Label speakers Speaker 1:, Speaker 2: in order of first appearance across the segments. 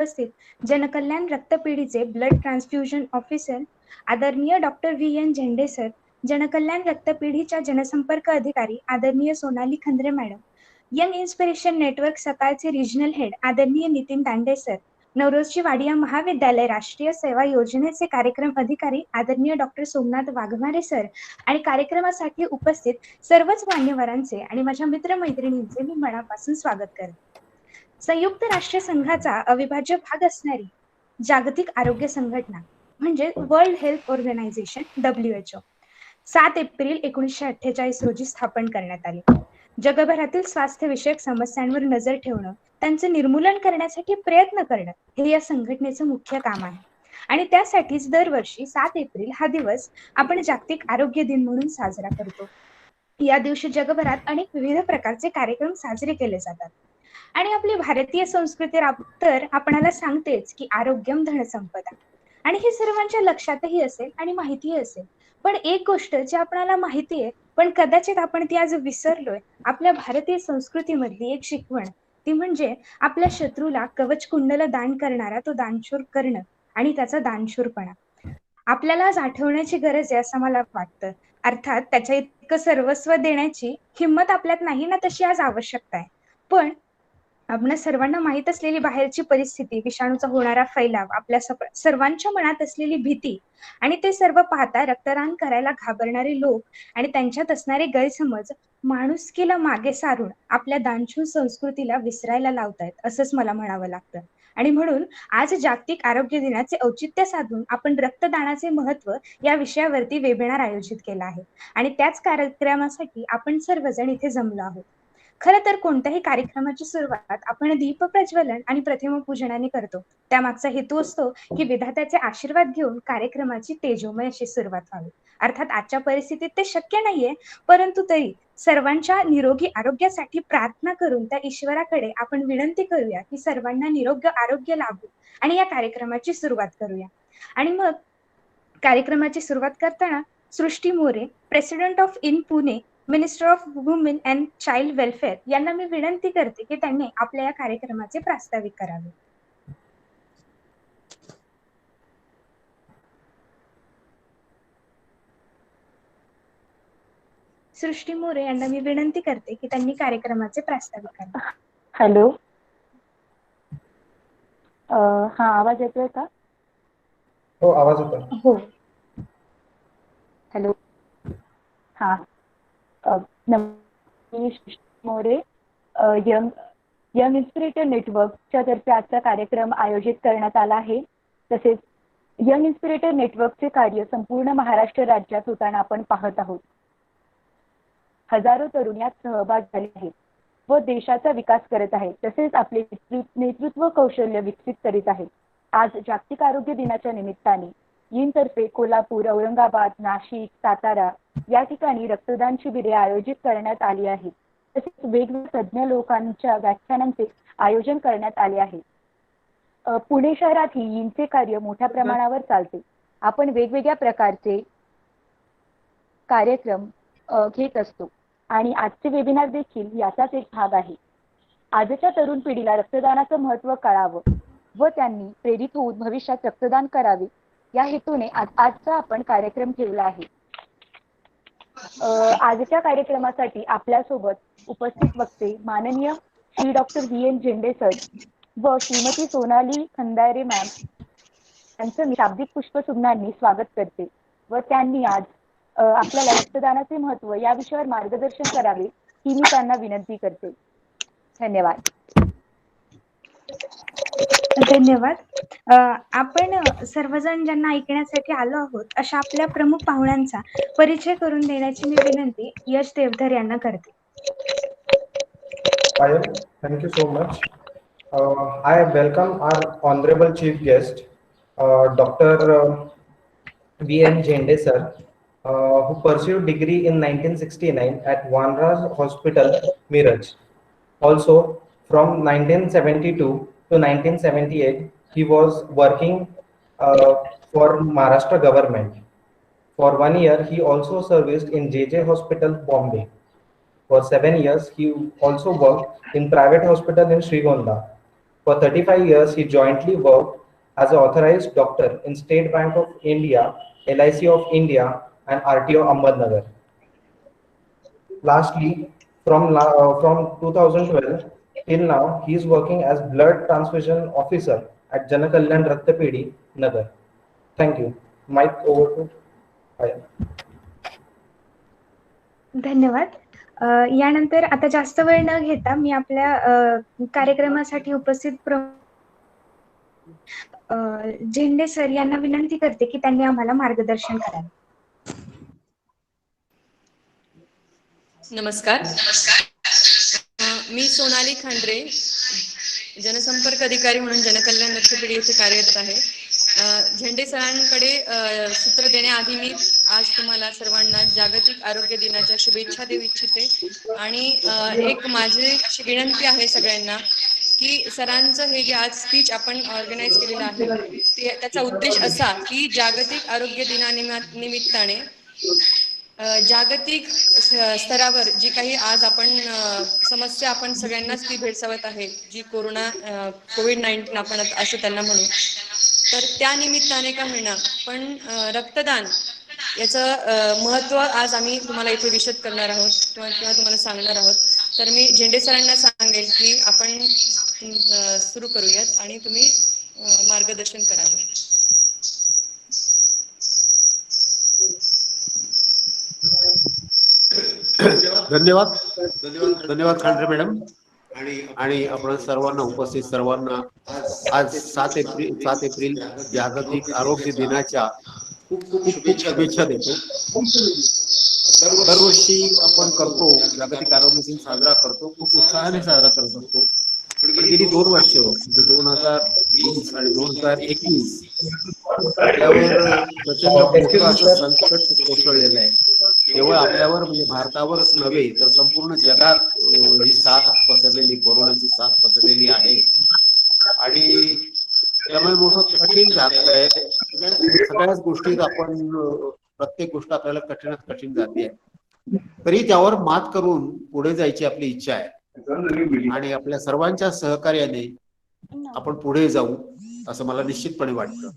Speaker 1: उपस्थित जनकल्याण रक्तपेढीचे ब्लड ट्रान्सफ्युजन ऑफिसर आदरणीय डॉक्टर VN झेंडे सर, जनकल्याण रक्तपेढीच्या जनसंपर्क अधिकारी आदरणीय Sonali Khandre madam, young inspiration network सकाळचे रिजनल हेड आदरणीय नितीन दांडे सर, नवरोजची वाडिया महाविद्यालय राष्ट्रीय सेवा योजनेचे कार्यक्रम अधिकारी आदरणीय डॉक्टर सोमनाथ वाघमारे सर आणि कार्यक्रमासाठी उपस्थित सर्वच मान्यवरांचे आणि माझ्या मित्रमैत्रिणींचे मी मनापासून स्वागत करते. संयुक्त राष्ट्र संघाचा अविभाज्य भाग असणारी जागतिक आरोग्य संघटना म्हणजे वर्ल्ड हेल्थ ऑर्गनायझेशन WHO 7 एप्रिल 1948 रोजी स्थापन करण्यात आली. जगभरातील स्वास्थ्य विषयक समस्यांवर नजर ठेवणं, त्यांचं निर्मूलन करण्यासाठी प्रयत्न करणं हे या संघटनेचं मुख्य काम आहे. आणि त्यासाठीच दरवर्षी 7 एप्रिल हा दिवस आपण जागतिक आरोग्य दिन म्हणून साजरा करतो. या दिवशी जगभरात अनेक विविध प्रकारचे कार्यक्रम साजरे केले जातात. आणि आपली भारतीय संस्कृती तर आपणाला सांगतेच की आरोग्यम धनसंपदा, आणि हे सर्वांच्या लक्षातही असेल आणि माहितीही असेल. पण एक गोष्ट जी आपल्याला माहिती आहे पण कदाचित आपण ती आज विसरलोय, आपल्या भारतीय संस्कृतीमधली एक शिकवण, ती म्हणजे आपल्या शत्रूला कवच कुंडल दान करणारा तो दानशूर करणं आणि त्याचा दानशूरपणा आपल्याला आज आठवण्याची गरज आहे असं मला वाटतं. अर्थात त्याच्या इतकं सर्वस्व देण्याची हिंमत आपल्यात नाही ना, तशी आज आवश्यकता आहे. पण आपल्या सर्वांना माहित असलेली बाहेरची परिस्थिती, विषाणूचा होणारा फैलाव, आपल्या सर्वांच्या मनात असलेली भीती आणि ते सर्व पाहता रक्तदान करायला घाबरणारे लोक आणि त्यांच्यात असणारे गैरसमज माणुसकीला मागे सारून आपल्या दानशूर संस्कृतीला विसरायला लावतायत असंच मला म्हणावं लागतं. आणि म्हणून आज जागतिक आरोग्य दिनाचे औचित्य साधून आपण रक्तदानाचे महत्व या विषयावरती वेबिनार आयोजित केला आहे. आणि त्याच कार्यक्रमासाठी आपण सर्वजण इथे जमलो आहोत. खरं तर कोणत्याही कार्यक्रमाची सुरुवात आपण दीप प्रज्वलन आणि प्रतिमापूजनाने करतो. त्यामागचा हेतू असतो की विधात्याचे आशीर्वाद घेऊन कार्यक्रमाची तेजोमय अशी सुरुवात व्हावी. अर्थात आजच्या परिस्थितीत ते शक्य नाहीये, परंतु तरी सर्वांच्या निरोगी आरोग्यासाठी प्रार्थना करून त्या ईश्वराकडे आपण विनंती करूया की सर्वांना निरोगी आरोग्य लाभो आणि या कार्यक्रमाची सुरुवात करूया. आणि मग कार्यक्रमाची सुरुवात करताना Srushti More, president of in Pune, minister of women and child welfare यांना मी विनंती करते की त्यांनी आपल्या या कार्यक्रमाचे प्रास्ताविक करावे. सृष्टी मोरे यांना मी विनंती करते की त्यांनी कार्यक्रमाचे प्रास्ताविक करावे.
Speaker 2: हॅलो, हा आवाज येतोय का?
Speaker 3: हो, आवाज येतोय.
Speaker 1: हो.
Speaker 2: हॅलो, हा. सृष्टी मोरे, यंग इन्स्पिरेटर नेटवर्कच्या तर्फे आजचा कार्यक्रम आयोजित करण्यात आला आहे. तसेच यंग इन्स्पिरेटर नेटवर्कचे कार्य संपूर्ण महाराष्ट्र राज्यात होताना आपण पाहत आहोत. हजारो तरुण यात सहभाग झाले आहेत व देशाचा विकास करत आहेत, तसेच आपले नेतृत्व कौशल्य विकसित करीत आहेत. आज जागतिक आरोग्य दिनाच्या निमित्ताने यिनतर्फे कोल्हापूर, औरंगाबाद, नाशिक, सातारा या ठिकाणी रक्तदान शिबिरे आयोजित करण्यात आली आहेत. तसेच वेगवेगळ्या तज्ज्ञ लोकांच्या व्याख्यानांचे आयोजन करण्यात आले आहे. पुणे शहरातही यिनचे कार्य मोठ्या प्रमाणावर चालते. आपण वेगवेगळ्या प्रकारचे कार्यक्रम घेत असतो आणि आजचे वेबिनार देखील याचाच एक भाग आहे. आजच्या तरुण पिढीला रक्तदानाचं महत्त्व कळावं व त्यांनी प्रेरित होऊन भविष्यात रक्तदान करावे या हेतूने आजचा आपण कार्यक्रम ठेवला आहे. आजच्या कार्यक्रमासाठी आपल्यासोबत उपस्थित वक्ते माननीय Shri doctor VN Zende sir व श्रीमती सोनाली खंदारे मॅम यांचं मी शाब्दिक पुष्पसुमनांनी स्वागत करते व त्यांनी आज आपल्याला रक्तदानाचे महत्त्व या विषयावर मार्गदर्शन करावे ही मी त्यांना विनंती करते. धन्यवाद.
Speaker 1: धन्यवाद. आपण सर्वजण ज्यांना ऐकण्यासाठी आलो आहोत अशा आपल्या प्रमुख पाहुण्यांचा परिचय करून देण्याची मी विनंती यश देवधर यांना करते.
Speaker 3: Payal, thank you so much. I welcome our honorable chief guest, Dr. VN Jende sir, who pursued degree in 1969 at Wanraj Hospital, Miraj. Also, from 1972 to 1978, he was working for Maharashtra government. For 1 year, he also serviced in JJ Hospital, Bombay. For 7 years, he also worked in private hospital in Srigonda. For 35 years, he jointly worked as an authorized doctor in State Bank of India, LIC of India, and RTO Ahmednagar. Lastly, from 2012 till now, he is working as blood transfusion officer at Janakalyan Raktapedi, Nagar. Thank you. Mike, over to Aya.
Speaker 1: धन्यवाद. यानंतर आता जास्त वेळ न घेता मी आपल्या कार्यक्रमासाठी उपस्थित झेंडे सर यांना विनंती करते की त्यांनी आम्हाला मार्गदर्शन करावे.
Speaker 4: नमस्कार. मी सोनाली खांद्रे, जनसंपर्क अधिकारी म्हणून जनकल्याण रक्तपेढी येथे कार्यरत आहे. झेंडे सरांकडे सूत्र देण्याआधी मी आज तुम्हाला सर्वांना जागतिक आरोग्य दिनाच्या शुभेच्छा देऊ इच्छिते. आणि एक माझी विनंती आहे सगळ्यांना की सरांचं हे जे आज स्पीच आपण ऑर्गनाईज केलेलं आहे त्याचा उद्देश असा की जागतिक आरोग्य दिनानिमित्ताने जागतिक स्तरावर जी काही आज आपण समस्या आपण सगळ्यांनाच ती भेडसावत आहे, जी कोविड-19 आपण असं त्यांना म्हणू, तर त्या निमित्ताने का होईना पण रक्तदान याचं महत्त्व आज आम्ही तुम्हाला इथे विशद करणार आहोत किंवा तुम्हाला सांगणार आहोत. तर मी झेंडे सरांना सांगेल की आपण सुरू करूयात आणि तुम्ही मार्गदर्शन करावं.
Speaker 5: धन्यवाद खांडरे मॅडम. आणि आपण सर्वांना उपस्थित सर्वांना आज 7 एप्रिल जागतिक आरोग्य दिनाच्या खूप शुभेच्छा देतो. दरवर्षी आपण करतो जागतिक आरोग्य दिन साजरा करतो, खूप उत्साहाने साजरा करत असतो. पण गेली 2 वर्ष म्हणजे 2020 आणि 2021 आपल्यावर प्रचंड मोठं असं संकट कोसळलेलं आहे. केवळ आपल्यावर म्हणजे भारतावरच नव्हे तर संपूर्ण जगात ही साथ पसरलेली, कोरोनाची साथ पसरलेली आहे. आणि त्यामुळे मोठं कठीण झालेलं आहे. सगळ्याच गोष्टीत आपण प्रत्येक गोष्ट आपल्याला कठीणात कठीण जाते. तरी त्यावर मात करून पुढे जायची आपली इच्छा आहे आणि आपल्या सर्वांच्या सहकार्याने आपण पुढे जाऊ असं मला निश्चितपणे वाटतं.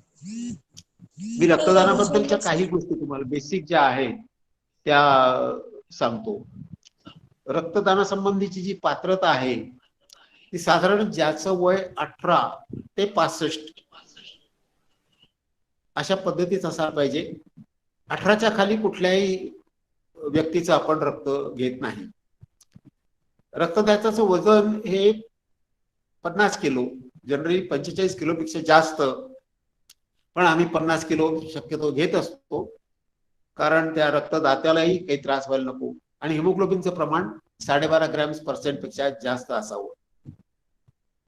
Speaker 5: मी रक्तदानाबद्दलच्या काही गोष्टी तुम्हाला बेसिक ज्या आहेत त्या सांगतो. रक्तदानासंबंधीची जी पात्रता आहे ती साधारण ज्याचं वय 18 ते 65 अशा पद्धतीत असायला पाहिजे. 18च्या खाली कुठल्याही व्यक्तीचं आपण रक्त घेत नाही. रक्तदात्याचं वजन हे 50 किलो, जनरली 45 किलोपेक्षा जास्त, पण आम्ही 50 किलो शक्यतो घेत असतो कारण त्या रक्तदात्यालाही काही त्रास व्हायला नको. आणि हिमोग्लोबिनचं प्रमाण 12.5 ग्रॅम्स% पेक्षा जास्त असावं.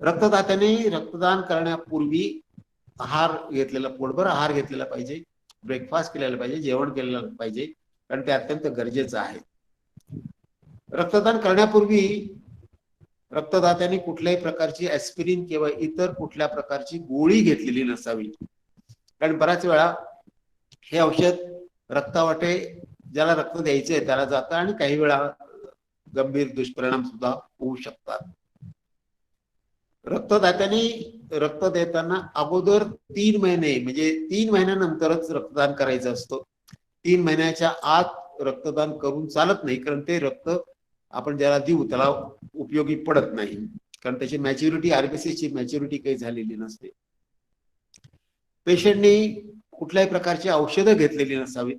Speaker 5: रक्तदात्याने रक्तदान करण्यापूर्वी आहार घेतलेला, पोटभर आहार घेतलेला पाहिजे, ब्रेकफास्ट केलेला पाहिजे, जेवण केलेलं पाहिजे, कारण ते अत्यंत गरजेचं आहे. रक्तदान करण्यापूर्वी रक्तदात्याने कुठल्याही प्रकारची ऍस्पिरिन किंवा इतर कुठल्या प्रकारची गोळी घेतलेली नसावी, कारण बऱ्याच वेळा हे औषध रक्तावाटे ज्याला रक्त द्यायचे त्याला जातं आणि काही वेळा गंभीर दुष्परिणाम सुद्धा होऊ शकतात. रक्तदात्याने रक्त देताना अगोदर 3 महिने म्हणजे 3 महिन्यानंतरच रक्तदान करायचं असतं. 3 महिन्याच्या आत रक्तदान करून चालत नाही, कारण ते रक्त आपण ज्याला देऊ त्याला उपयोगी पडत नाही, कारण त्याची मॅच्युरिटी, आरबीसीची मॅच्युरिटी काही झालेली नसते. पेशंटने कुठल्याही प्रकारची औषधं घेतलेली नसावीत.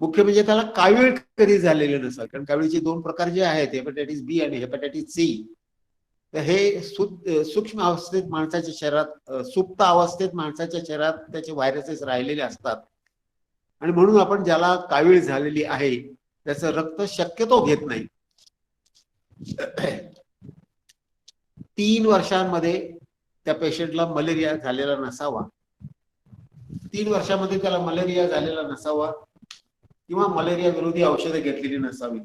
Speaker 5: मुख्य म्हणजे त्याला कावीळ कधी झालेले नसावे, कारण कावीळचे 2 प्रकार जे आहेत, हेपॅटायटिस बी आणि हेपॅटायटिस सी. तर हे सूक्ष्म अवस्थेत माणसाच्या शरीरात, सुप्त अवस्थेत माणसाच्या शरीरात त्याचे व्हायरसेस राहिलेले असतात आणि म्हणून आपण ज्याला कावीळ झालेली आहे त्याचं रक्त शक्यतो घेत नाही. 3 वर्षांमध्ये त्या पेशंटला मलेरिया झालेला नसावा, 3 वर्षांमध्ये त्याला मलेरिया झालेला नसावा किंवा मलेरिया विरोधी औषधं घेतलेली नसावी.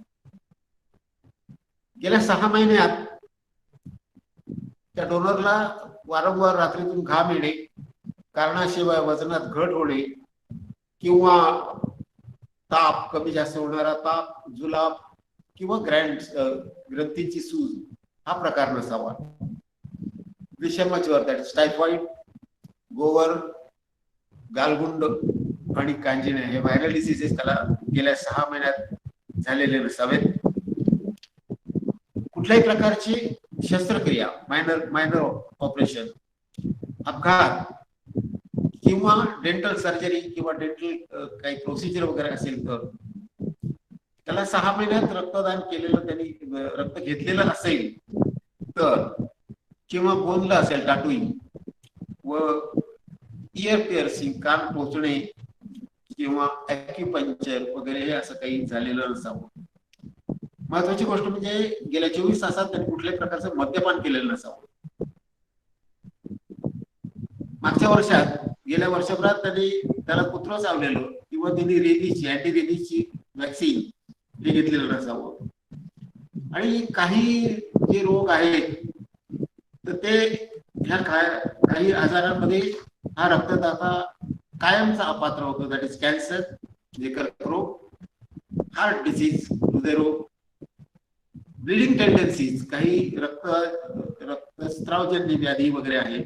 Speaker 5: गेल्या 6 महिन्यात त्या डोनरला वारंवार रात्रीतून घाम येणे, कारणाशिवाय वजनात घट होणे किंवा ताप, कमी जास्त होणारा ताप, जुलाब किंवा ग्रंथींची सूज हा प्रकार नसावा. विषम ज्वर, दॅट इज टायफॉइड, गोवर, गालगुंड आणि कांजिण्या हे व्हायरल डिसीजेस त्याला गेल्या 6 महिन्यात झालेले नसावेत. कुठल्याही प्रकारची शस्त्रक्रिया, मायनर ऑपरेशन, अपघात किंवा डेंटल सर्जरी किंवा डेंटल काही प्रोसिजर वगैरे असेल तर त्याला 6 महिन्यात रक्तदान केलेलं, त्यांनी रक्त घेतलेलं असेल तर, किंवा बोनला असेल टाटूइंग व इयर पिअर्सिंग, कान टोचणे किंवा ॲक्युपंक्चर वगैरे हे असं काही झालेलं नसावं. महत्वाची गोष्ट म्हणजे गेल्या 24 तासात त्यांनी कुठल्याही प्रकारचं मद्यपान केलेलं नसावं. मागच्या वर्षात, गेल्या वर्षभरात त्याला कुत्रं चावलेलं किंवा त्यांनी रेबीजची, अँटी रेबीजची वॅक्सिन हे घेतलेलं नसावं. आणि काही जे रोग आहेत तर ते ह्या काही आजारांमध्ये हा रक्तदाता कायमचा अपात्र होतो. दॅट इज कॅन्सर, म्हणजे कर्करोग, हार्ट डिसीज, हृदयरोग, ब्लिडिंग टेंडन्सीज, काही रक्तस्रावजन्य व्याधी वगैरे आहेत,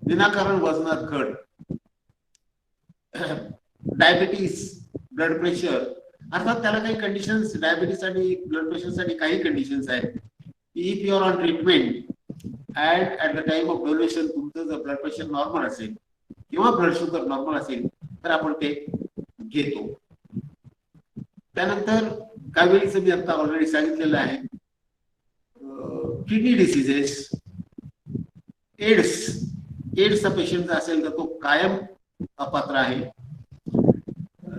Speaker 5: विनाकारण वजनात घट, डायबिटीस, ब्लड प्रेशर. अर्थात त्याला काही कंडिशन्स, डायबिटीस आणि ब्लड प्रेशरसाठी काही कंडिशन्स आहेत. If you are on treatment at the time of donation तुमचं जर ब्लड प्रेशर नॉर्मल असेल किंवा ब्लड शुगर नॉर्मल असेल तर आपण ते घेतो. त्यानंतर काही वेळीच मी आता ऑलरेडी सांगितलेलं आहे, किडनी डिसीजेस, एड्सचा पेशंट असेल तर तो कायम अपात्र आहे.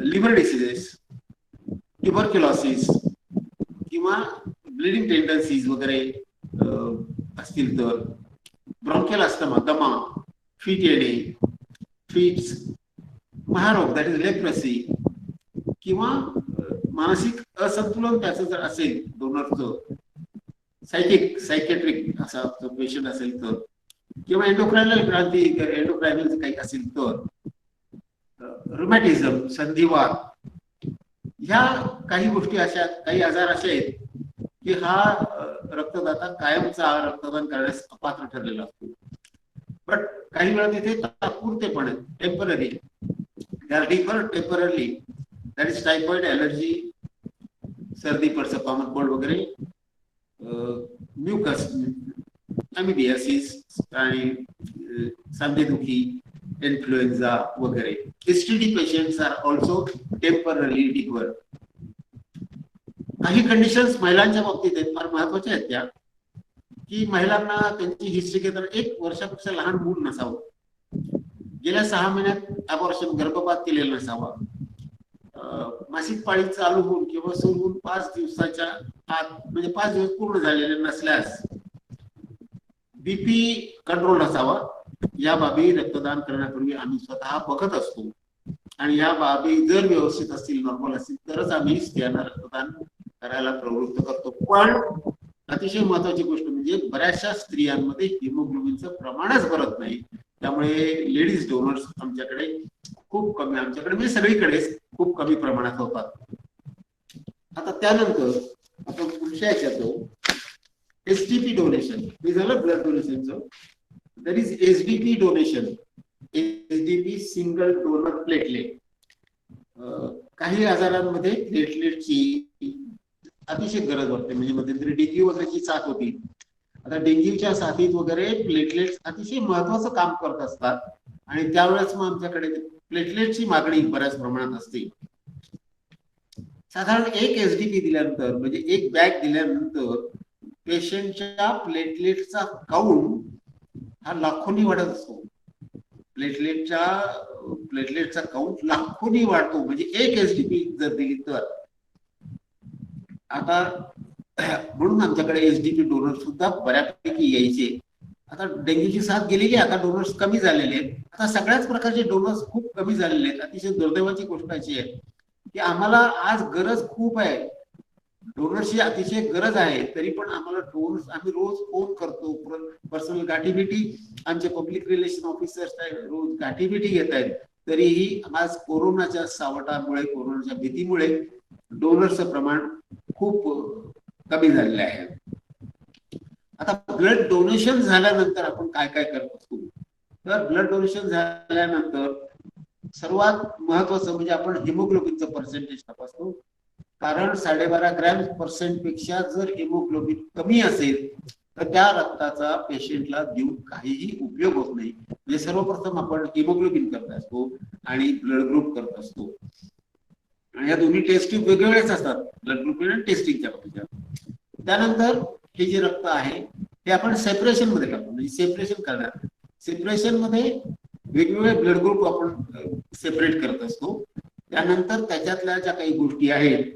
Speaker 5: लिव्हर डिसीजेस, ट्युबरक्युलोसिस किंवा ब्लिडिंग टेंडन्सीज वगैरे असतील तर, ब्रॉन्कियल अस्थमा, दमा, फीट येणे, फिट्स, महारोग दॅट इज लेप्रसी किंवा मानसिक असंतुलन त्याचं जर असेल डोनरचं, सायकेट्रिक असा पेशंट असेल तर, किंवा एंडोक्रायनल क्रांती, एंडोक्रायनल काही असेल तर, रुमॅटिझम, संधिवात, ह्या काही गोष्टी अशा, काही आजार असे आहेत की हा रक्तदाता कायमचा रक्तदान करण्यास अपात्र ठरलेला असतो. बट काही वेळा तिथे तात्पुरतेपणे, temporary, temporary, that is typhoid, allergy, सर्दी पडसं, कॉमन कोल्ड वगैरे, म्युकस, अमिबियासिस आणि सांधेदुखी, इन्फ्लुएन्झा वगैरे. STD patients are also temporary डिकवर. काही कंडिशन्स महिलांच्या बाबतीत आहेत, फार महत्वाच्या आहेत त्या, की महिलांना त्यांची हिस्ट्री घेताना 1 वर्षापेक्षा लहान मूल नसावं, गेल्या 6 महिन्यात अबॉर्शन, गर्भपात केलेला नसावा, मासिक पाळी चालू होऊन किंवा सुरू होऊन 5 दिवसाच्या आत, म्हणजे 5 दिवस पूर्ण झालेले नसल्यास, बीपी कंट्रोल नसावा. या बाबी रक्तदान करण्यापूर्वी आम्ही स्वतः बघत असतो आणि या बाबी जर व्यवस्थित असतील, नॉर्मल असतील तरच आम्ही स्त्रियांना रक्तदान करायला प्रवृत्त करतो. पण अतिशय महत्वाची गोष्ट म्हणजे बऱ्याचशा स्त्रियांमध्ये हिमोग्लोबिनचं प्रमाणच भरत नाही, त्यामुळे लेडीज डोनर्स आमच्याकडे खूप कमी, आमच्याकडे म्हणजे सगळीकडेच खूप कमी प्रमाणात होतात. आता त्यानंतर आपण पुढच्या याच्यात जाऊ. एसडीपी डोनेशन, हे झालं ब्लड डोनेशनचं. That is SDP donation, SDP single donor platelet. काही आजारांमध्ये प्लेटलेटची अतिशय गरज वाटते, म्हणजे मध्यंतरी डेंग्यू वगैरेची साथ होती. आता डेंग्यूच्या साथीत वगैरे प्लेटलेट्स अतिशय महत्वाचं काम करत असतात आणि त्यावेळेस मग आमच्याकडे प्लेटलेटची मागणी बऱ्याच प्रमाणात असते. साधारण 1 एसडीपी दिल्यानंतर, म्हणजे 1 बॅग दिल्यानंतर पेशंटच्या प्लेटलेटचा काउंट हा लाखोनी वाढत असतो. प्लेटलेटचा काउंट लाखोनी वाढतो, म्हणजे 1 एसडीपी जर दिली तर. आता म्हणून आमच्याकडे एसडीपी डोनर सुद्धा बऱ्यापैकी यायचे. आता डेंग्यूची साथ गेलेली, आता डोनर्स कमी झालेले आहेत. आता सगळ्याच प्रकारचे डोनर्स खूप कमी झालेले आहेत. अतिशय दुर्दैवाची गोष्ट अशी आहे की आम्हाला आज गरज खूप आहे, डोनर्सची अतिशय गरज आहे, तरी पण आम्हाला डोनर्स, आम्ही रोज फोन करतो, पर्सनल गाठीभेटी, आमचे पब्लिक रिलेशन ऑफिसर्स रोज गाठीभेटी घेत आहेत, तरीही आज कोरोनाच्या सावटामुळे, कोरोनाच्या भीतीमुळे डोनर्सचं प्रमाण खूप कमी झालेलं आहे. आता ब्लड डोनेशन झाल्यानंतर आपण काय काय करत असतो, तर ब्लड डोनेशन झाल्यानंतर सर्वात महत्वाचं म्हणजे आपण हिमोग्लोबिनचं पर्सेंटेज तपासतो. कारण 12.5 ग्रॅम पर्सेंट पेक्षा जर हिमोग्लोबिन कमी असेल तर त्या रक्ताचा पेशंटला देऊन काहीही उपयोग होत नाही. म्हणजे सर्वप्रथम आपण हिमोग्लोबिन करत असतो आणि ब्लड ग्रुप करत असतो, आणि या दोन्ही टेस्ट वेगवेगळ्याच असतात, ब्लड ग्रुप आणि टेस्टिंगच्या बाबतीत. त्यानंतर हे जे रक्त आहे ते आपण सेपरेशन मध्ये करतो, म्हणजे सेपरेशन करणार. सेपरेशन मध्ये वेगवेगळे ब्लड ग्रुप आपण सेपरेट करत असतो. त्यानंतर त्याच्यातल्या ज्या काही गोष्टी आहेत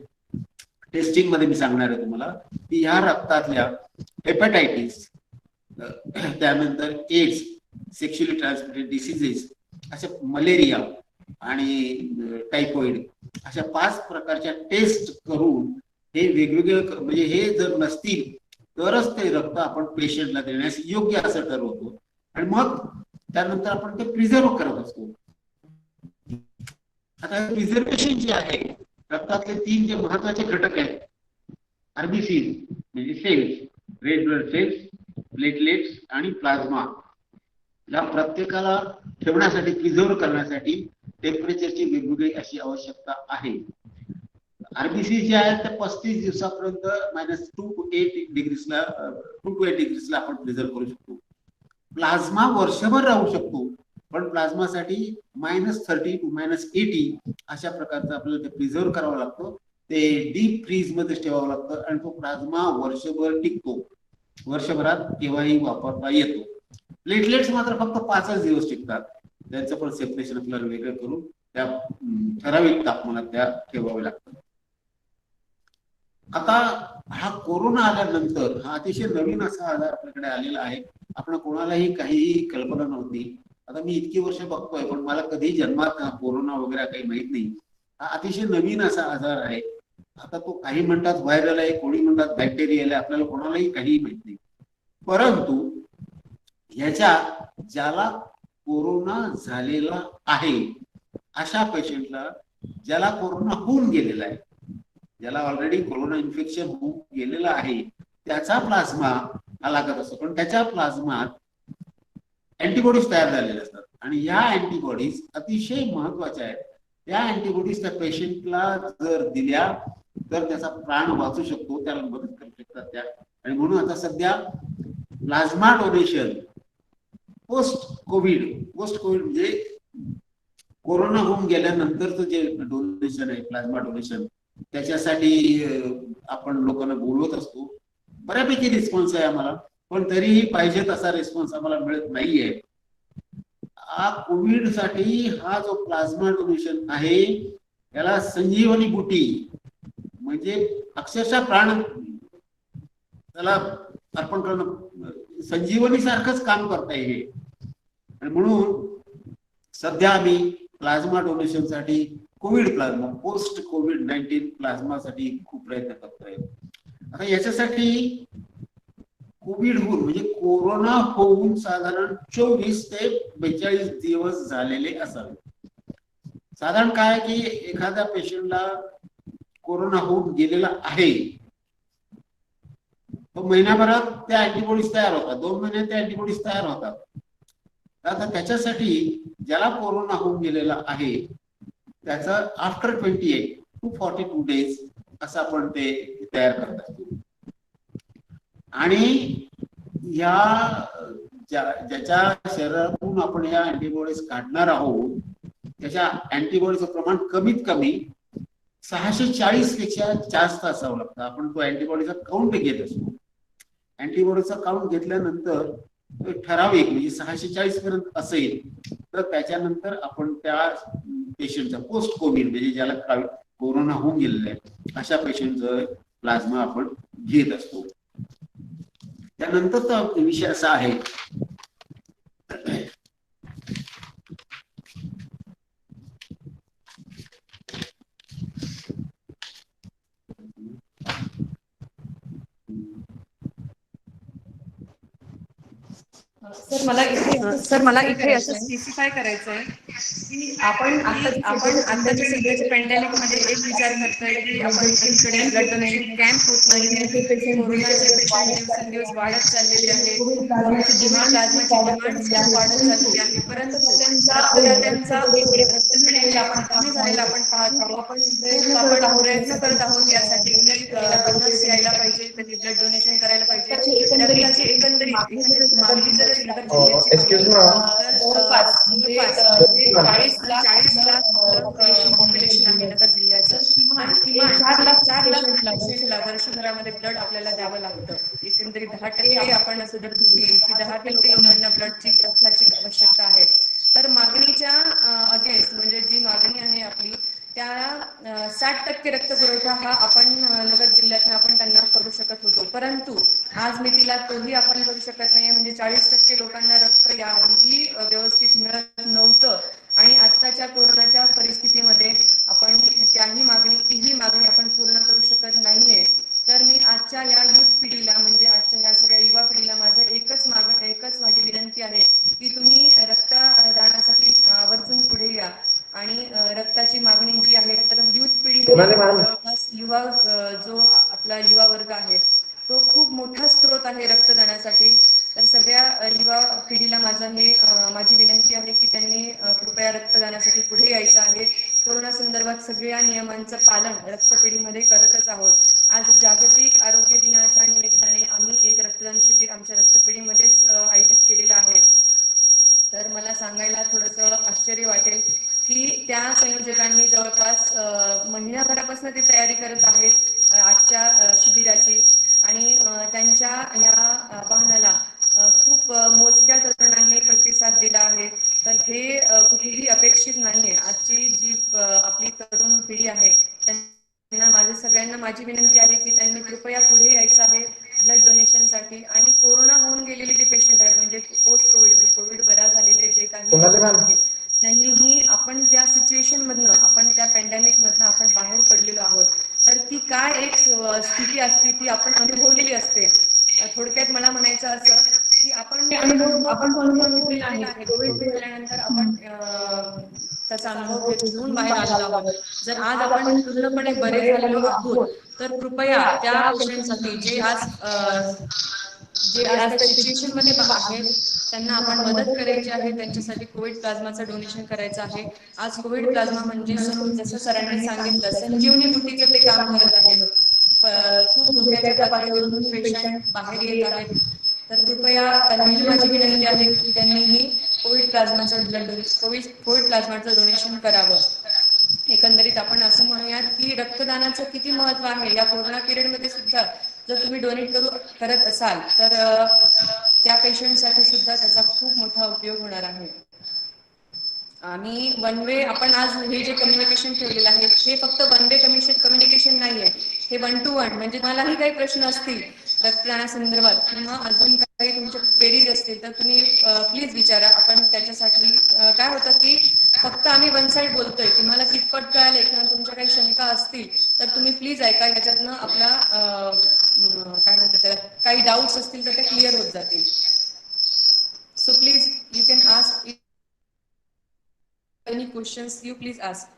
Speaker 5: टेस्टिंग मध्ये मी सांगणार आहे तुम्हाला, की ह्या रक्तातल्या हेपॅटायटिस, त्यानंतर एड्स, सेक्शुअली ट्रान्समिटेड डिसीजेस, अशा मलेरिया आणि टायफॉइड अशा 5 प्रकारच्या टेस्ट करून हे वेगवेगळे, म्हणजे हे जर नसतील तरच ते रक्त आपण पेशंटला देण्यास योग्य असं ठरवतो, आणि मग त्यानंतर आपण ते प्रिझर्व करत असतो. आता प्रिझर्वेशन जे आहे, रक्तातले 3 जे महत्वाचे घटक आहेत, आरबीसी म्हणजे cells, red blood cells, platelets आणि प्लाझ्मा, या प्रत्येकाला ठेवण्यासाठी, प्रिझर्व करण्यासाठी टेम्परेचरची वेगवेगळी अशी आवश्यकता आहे. आरबीसी जे आहे त्या 35 दिवसापर्यंत -2 to 8 डिग्रीजला आपण प्रिझर्व करू शकतो. प्लाझ्मा वर्षभर राहू शकतो, पण प्लाझ्मासाठी -30 to -80 अशा प्रकारचं आपल्याला ते प्रिझर्व करावं लागतं. ते डीप फ्रीज मध्ये ठेवावं लागतं आणि तो प्लाझ्मा वर्षभर टिकतो, वर्षभरात केव्हाही वापरता येतो. प्लेटलेट्स मात्र फक्त 5च दिवस टिकतात, त्यांचं पण सेपरेशन आपल्याला वेगळं करून त्या ठराविक तापमानात त्या ठेवावे लागतात. आता हा कोरोना आल्यानंतर हा अतिशय नवीन असा आजार आपल्याकडे आलेला आहे. आपण कोणालाही काहीही कल्पना नव्हती. आता मी इतकी वर्ष बघतोय, पण मला कधी जन्मात कोरोना वगैरे काही माहित नाही. हा अतिशय नवीन असा आजार आहे. आता तो काही म्हणतात व्हायरल आहे, कोणी म्हणतात बॅक्टेरियल आहे, आपल्याला कोणालाही काही माहित नाही. परंतु ह्याच्या ज्याला कोरोना झालेला आहे अशा पेशंटला, ज्याला कोरोना होऊन गेलेला आहे, ज्याला ऑलरेडी कोरोना इन्फेक्शन होऊन गेलेला आहे, त्याचा प्लाझ्मा हा लागत असतो. पण त्याच्या प्लाझ्मात अँटीबॉडीज तयार झालेले असतात, आणि या अँटीबॉडीज अतिशय महत्वाच्या आहेत. त्या अँटीबॉडीज त्या पेशंटला जर दिल्या तर त्याचा प्राण वाचू शकतो, त्याला मदत करू शकतात त्या. आणि म्हणून आता सध्या प्लाझ्मा डोनेशन पोस्ट कोविड म्हणजे कोरोना होऊन गेल्यानंतरचं जे डोनेशन आहे, प्लाझ्मा डोनेशन, त्याच्यासाठी आपण लोकांना बोलवत असतो. बऱ्यापैकी रिस्पॉन्स आहे आम्हाला, पण तरीही पाहिजे तसा रिस्पॉन्स आम्हाला मिळत नाहीये. कोविड साठी हा जो प्लाझ्मा डोनेशन आहे याला संजीवनी बुटी, म्हणजे अक्षरशः प्राण त्याला अर्पण करणं, संजीवनी सारखंच काम करता येईल. आणि म्हणून सध्या आम्ही प्लाझ्मा डोनेशन साठी, कोविड प्लाझ्मा, पोस्ट कोविड-19 प्लाझ्मा साठी खूप प्रयत्न करतोय. आता याच्यासाठी कोविड होऊन, म्हणजे कोरोना होऊन साधारण 24 ते 42 दिवस झालेले असावे. साधारण काय की एखाद्या पेशंटला कोरोना होऊन गेलेला आहे, तो महिन्याभरात त्या अँटीबॉडीज तयार होतात, 2 महिन्यात त्या अँटीबॉडीज तयार होतात. आता त्याच्यासाठी ज्याला कोरोना होऊन गेलेला आहे त्याचं आफ्टर 28 to 42 डेज असं आपण ते तयार करत असतो. आणि या ज्याच्या शरीरातून आपण या अँटीबॉडीज काढणार आहोत त्याच्या अँटीबॉडीचं प्रमाण कमीत कमी 640 पेक्षा जास्त असावं लागतं. आपण तो अँटीबॉडीचा काउंट घेत असतो. अँटीबॉडीचा काउंट घेतल्यानंतर ठराविक म्हणजे 640 पर्यंत असेल तर त्याच्यानंतर आपण त्या पेशंटचा पोस्ट कोविड, म्हणजे ज्याला कोरोना होऊन गेलेला आहे अशा पेशंटचा प्लाझ्मा आपण घेत असतो. त्यानंतरचा विषय असा आहे
Speaker 4: सर मला इथे असं स्पेसिफाय करायचं आहे की आपण आताच्या सध्याच्या पॅन्डेमिक मध्ये एक विचार करतोय की आपण एकीकडे ब्लड डोनेशन कॅम्प होत नाहीये, कोरोनाचे पेशंट दिवसेंदिवस वाढत चाललेले आहेत, कोविड प्लाझ्माची डिमांड खूप वाढत चाललेली आहे, परंतु रक्तदात्यांचा रक्तपेढीकडे आपण कमी झालेला आपण पाहत आहोत. खूप आपण प्रयत्न करत आहोत यासाठी की डोनर्स यायला पाहिजे, त्यांनी ब्लड डोनेशन करायला पाहिजे. रक्ताची एकंदरीत मागणी जर नगर जिल्ह्याची
Speaker 3: एक्सक्यूज
Speaker 4: पाहिली
Speaker 3: मी मॅम.
Speaker 4: तर जवळपास म्हणजे 40 लाख पॉप्युलेशन आहे नगर जिल्ह्याचं. तर किमान 4 लाख पेशंटला वर्षभरामध्ये ब्लड आपल्याला द्यावं लागतं. एकंदरीत 10% आपण असं जर धरली की 10% लोकांना रक्ताची आवश्यकता आहे. तर मागणीच्या अगेन्स्ट म्हणजे जी मागणी आहे आपली त्या 60% रक्त पुरवठा हा आपण नगर जिल्ह्यातनं आपण त्यांना करू शकत होतो, परंतु आज मितीला तोही आपण करू शकत नाहीये. म्हणजे 40% लोकांना रक्त याही व्यवस्थित मिळत नव्हतं आणि आत्ताच्या कोरोनाच्या परिस्थितीमध्ये आपण तीही मागणी आपण पूर्ण करू शकत नाहीये. तर मी आजच्या या युथ पिढीला म्हणजे आजच्या या सगळ्या युवा पिढीला माझं एकच माझी विनंती आहे की तुम्ही रक्तदानासाठी आवर्जून पुढे या आणि रक्ताची मागणी जी आहे तर युथ पिढीमध्ये जवळपास जो आपला युवा वर्ग आहे तो खूप मोठा स्रोत आहे रक्तदानासाठी. तर सगळ्या युवा पिढीला माझी विनंती आहे की त्यांनी कृपया रक्तदानासाठी पुढे यायचं आहे. कोरोना संदर्भात सगळ्या नियमांचं पालन रक्तपेढीमध्ये करतच आहोत. आज जागतिक आरोग्य दिनाच्या निमित्ताने आम्ही एक रक्तदान शिबिर आमच्या रक्तपेढीमध्येच आयोजित केलेलं आहे. तर मला सांगायला थोडंसं आश्चर्य वाटेल की त्या संयोजकांनी जवळपास महिन्याभरापासून ते तयारी करत आहेत आजच्या शिबिराची आणि त्यांच्या या आवाहनाला खूप मोजक्या तरुणांनी प्रतिसाद दिला आहे. तर हे कुठेही अपेक्षित नाहीये. आजची जी आपली तरुण पिढी आहे त्यांना सगळ्यांना माझी विनंती आहे की त्यांनी कृपया पुढे यायचं आहे ब्लड डोनेशनसाठी. आणि कोरोना होऊन गेलेले जे पेशंट आहेत म्हणजे पोस्ट कोविड म्हणजे कोविड बरा झालेले जे काही लोक आहेत त्यांनीही आपण त्या सिच्युएशन मधनं आपण त्या पॅन्डेमिक मधनं आपण बाहेर पडलेलो आहोत. तर ती काय एक स्थिती असते ती आपण अनुभवलेली असते. थोडक्यात मला म्हणायचं असं की आपण अनुभव घेतलेला आहे. कोविड झाल्यानंतर आपण त्याचा अनुभव घेऊन बाहेर आलेलो आहोत. जर आज आपण पूर्णपणे बरे झालेलो आहोत तर कृपया त्या पेशंटसाठी जे आज त्या सिच्युएशन मध्ये आहेत त्यांना आपण मदत करायची आहे. त्यांच्यासाठी कोविड प्लाझ्माचं डोनेशन करायचं आहे. आज कोविड प्लाझ्मा म्हणजे जसं सरांनी सांगितलं संजीवनी बुटीचं ते काम करत आहेत. खूप धोक्याच्या पातळीवरून पेशंट बाहेर येत आहेत. तर कृपया त्यांनाही माझी विनंती आहे की त्यांनीही कोविड प्लाझ्माचं डोनेशन करावं. एकंदरीत आपण असं म्हणूयात की रक्तदानाचं किती महत्व आहे. या कोरोना पिरियडमध्ये सुद्धा जर तुम्ही डोनेट करत असाल तर त्या पेशंटसाठी सुद्धा त्याचा खूप मोठा उपयोग होणार आहे. आणि वन वे आपण आज हे जे कम्युनिकेशन ठेवलेलं आहे हे फक्त वन वे कम्युनिकेशन नाहीये, हे 1 to 1 म्हणजे मलाही काही प्रश्न असतील रक्तदानासंदर्भात किंवा अजून काही तुमच्या क्वेरीज असतील तर तुम्ही प्लीज विचारा. आपण त्याच्यासाठी काय होतं की फक्त आम्ही वन साईड बोलतोय. तुम्हाला कितपत कळालंय किंवा तुमच्या काही शंका असतील तर तुम्ही प्लीज ऐका. ह्याच्यातनं आपला काय म्हणतात त्याला काही डाऊट्स असतील तर ते क्लिअर होत जातील. So please you can ask any questions you please ask.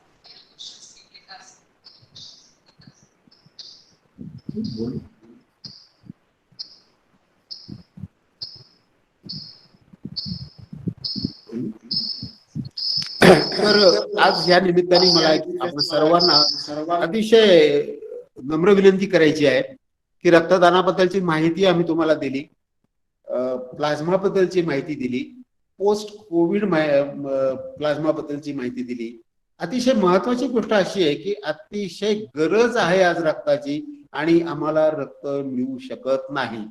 Speaker 5: तर आज या निमित्ताने मला आपण सर्वांना अतिशय नम्र विनंती करायची आहे की रक्तदानाबद्दलची माहिती आम्ही तुम्हाला दिली, प्लाझ्मा बद्दलची माहिती दिली, पोस्ट कोविड प्लाझ्मा बद्दलची माहिती दिली. अतिशय महत्वाची गोष्ट अशी आहे की अतिशय गरज आहे आज रक्ताची आणि आम्हाला रक्त मिळू शकत नाही.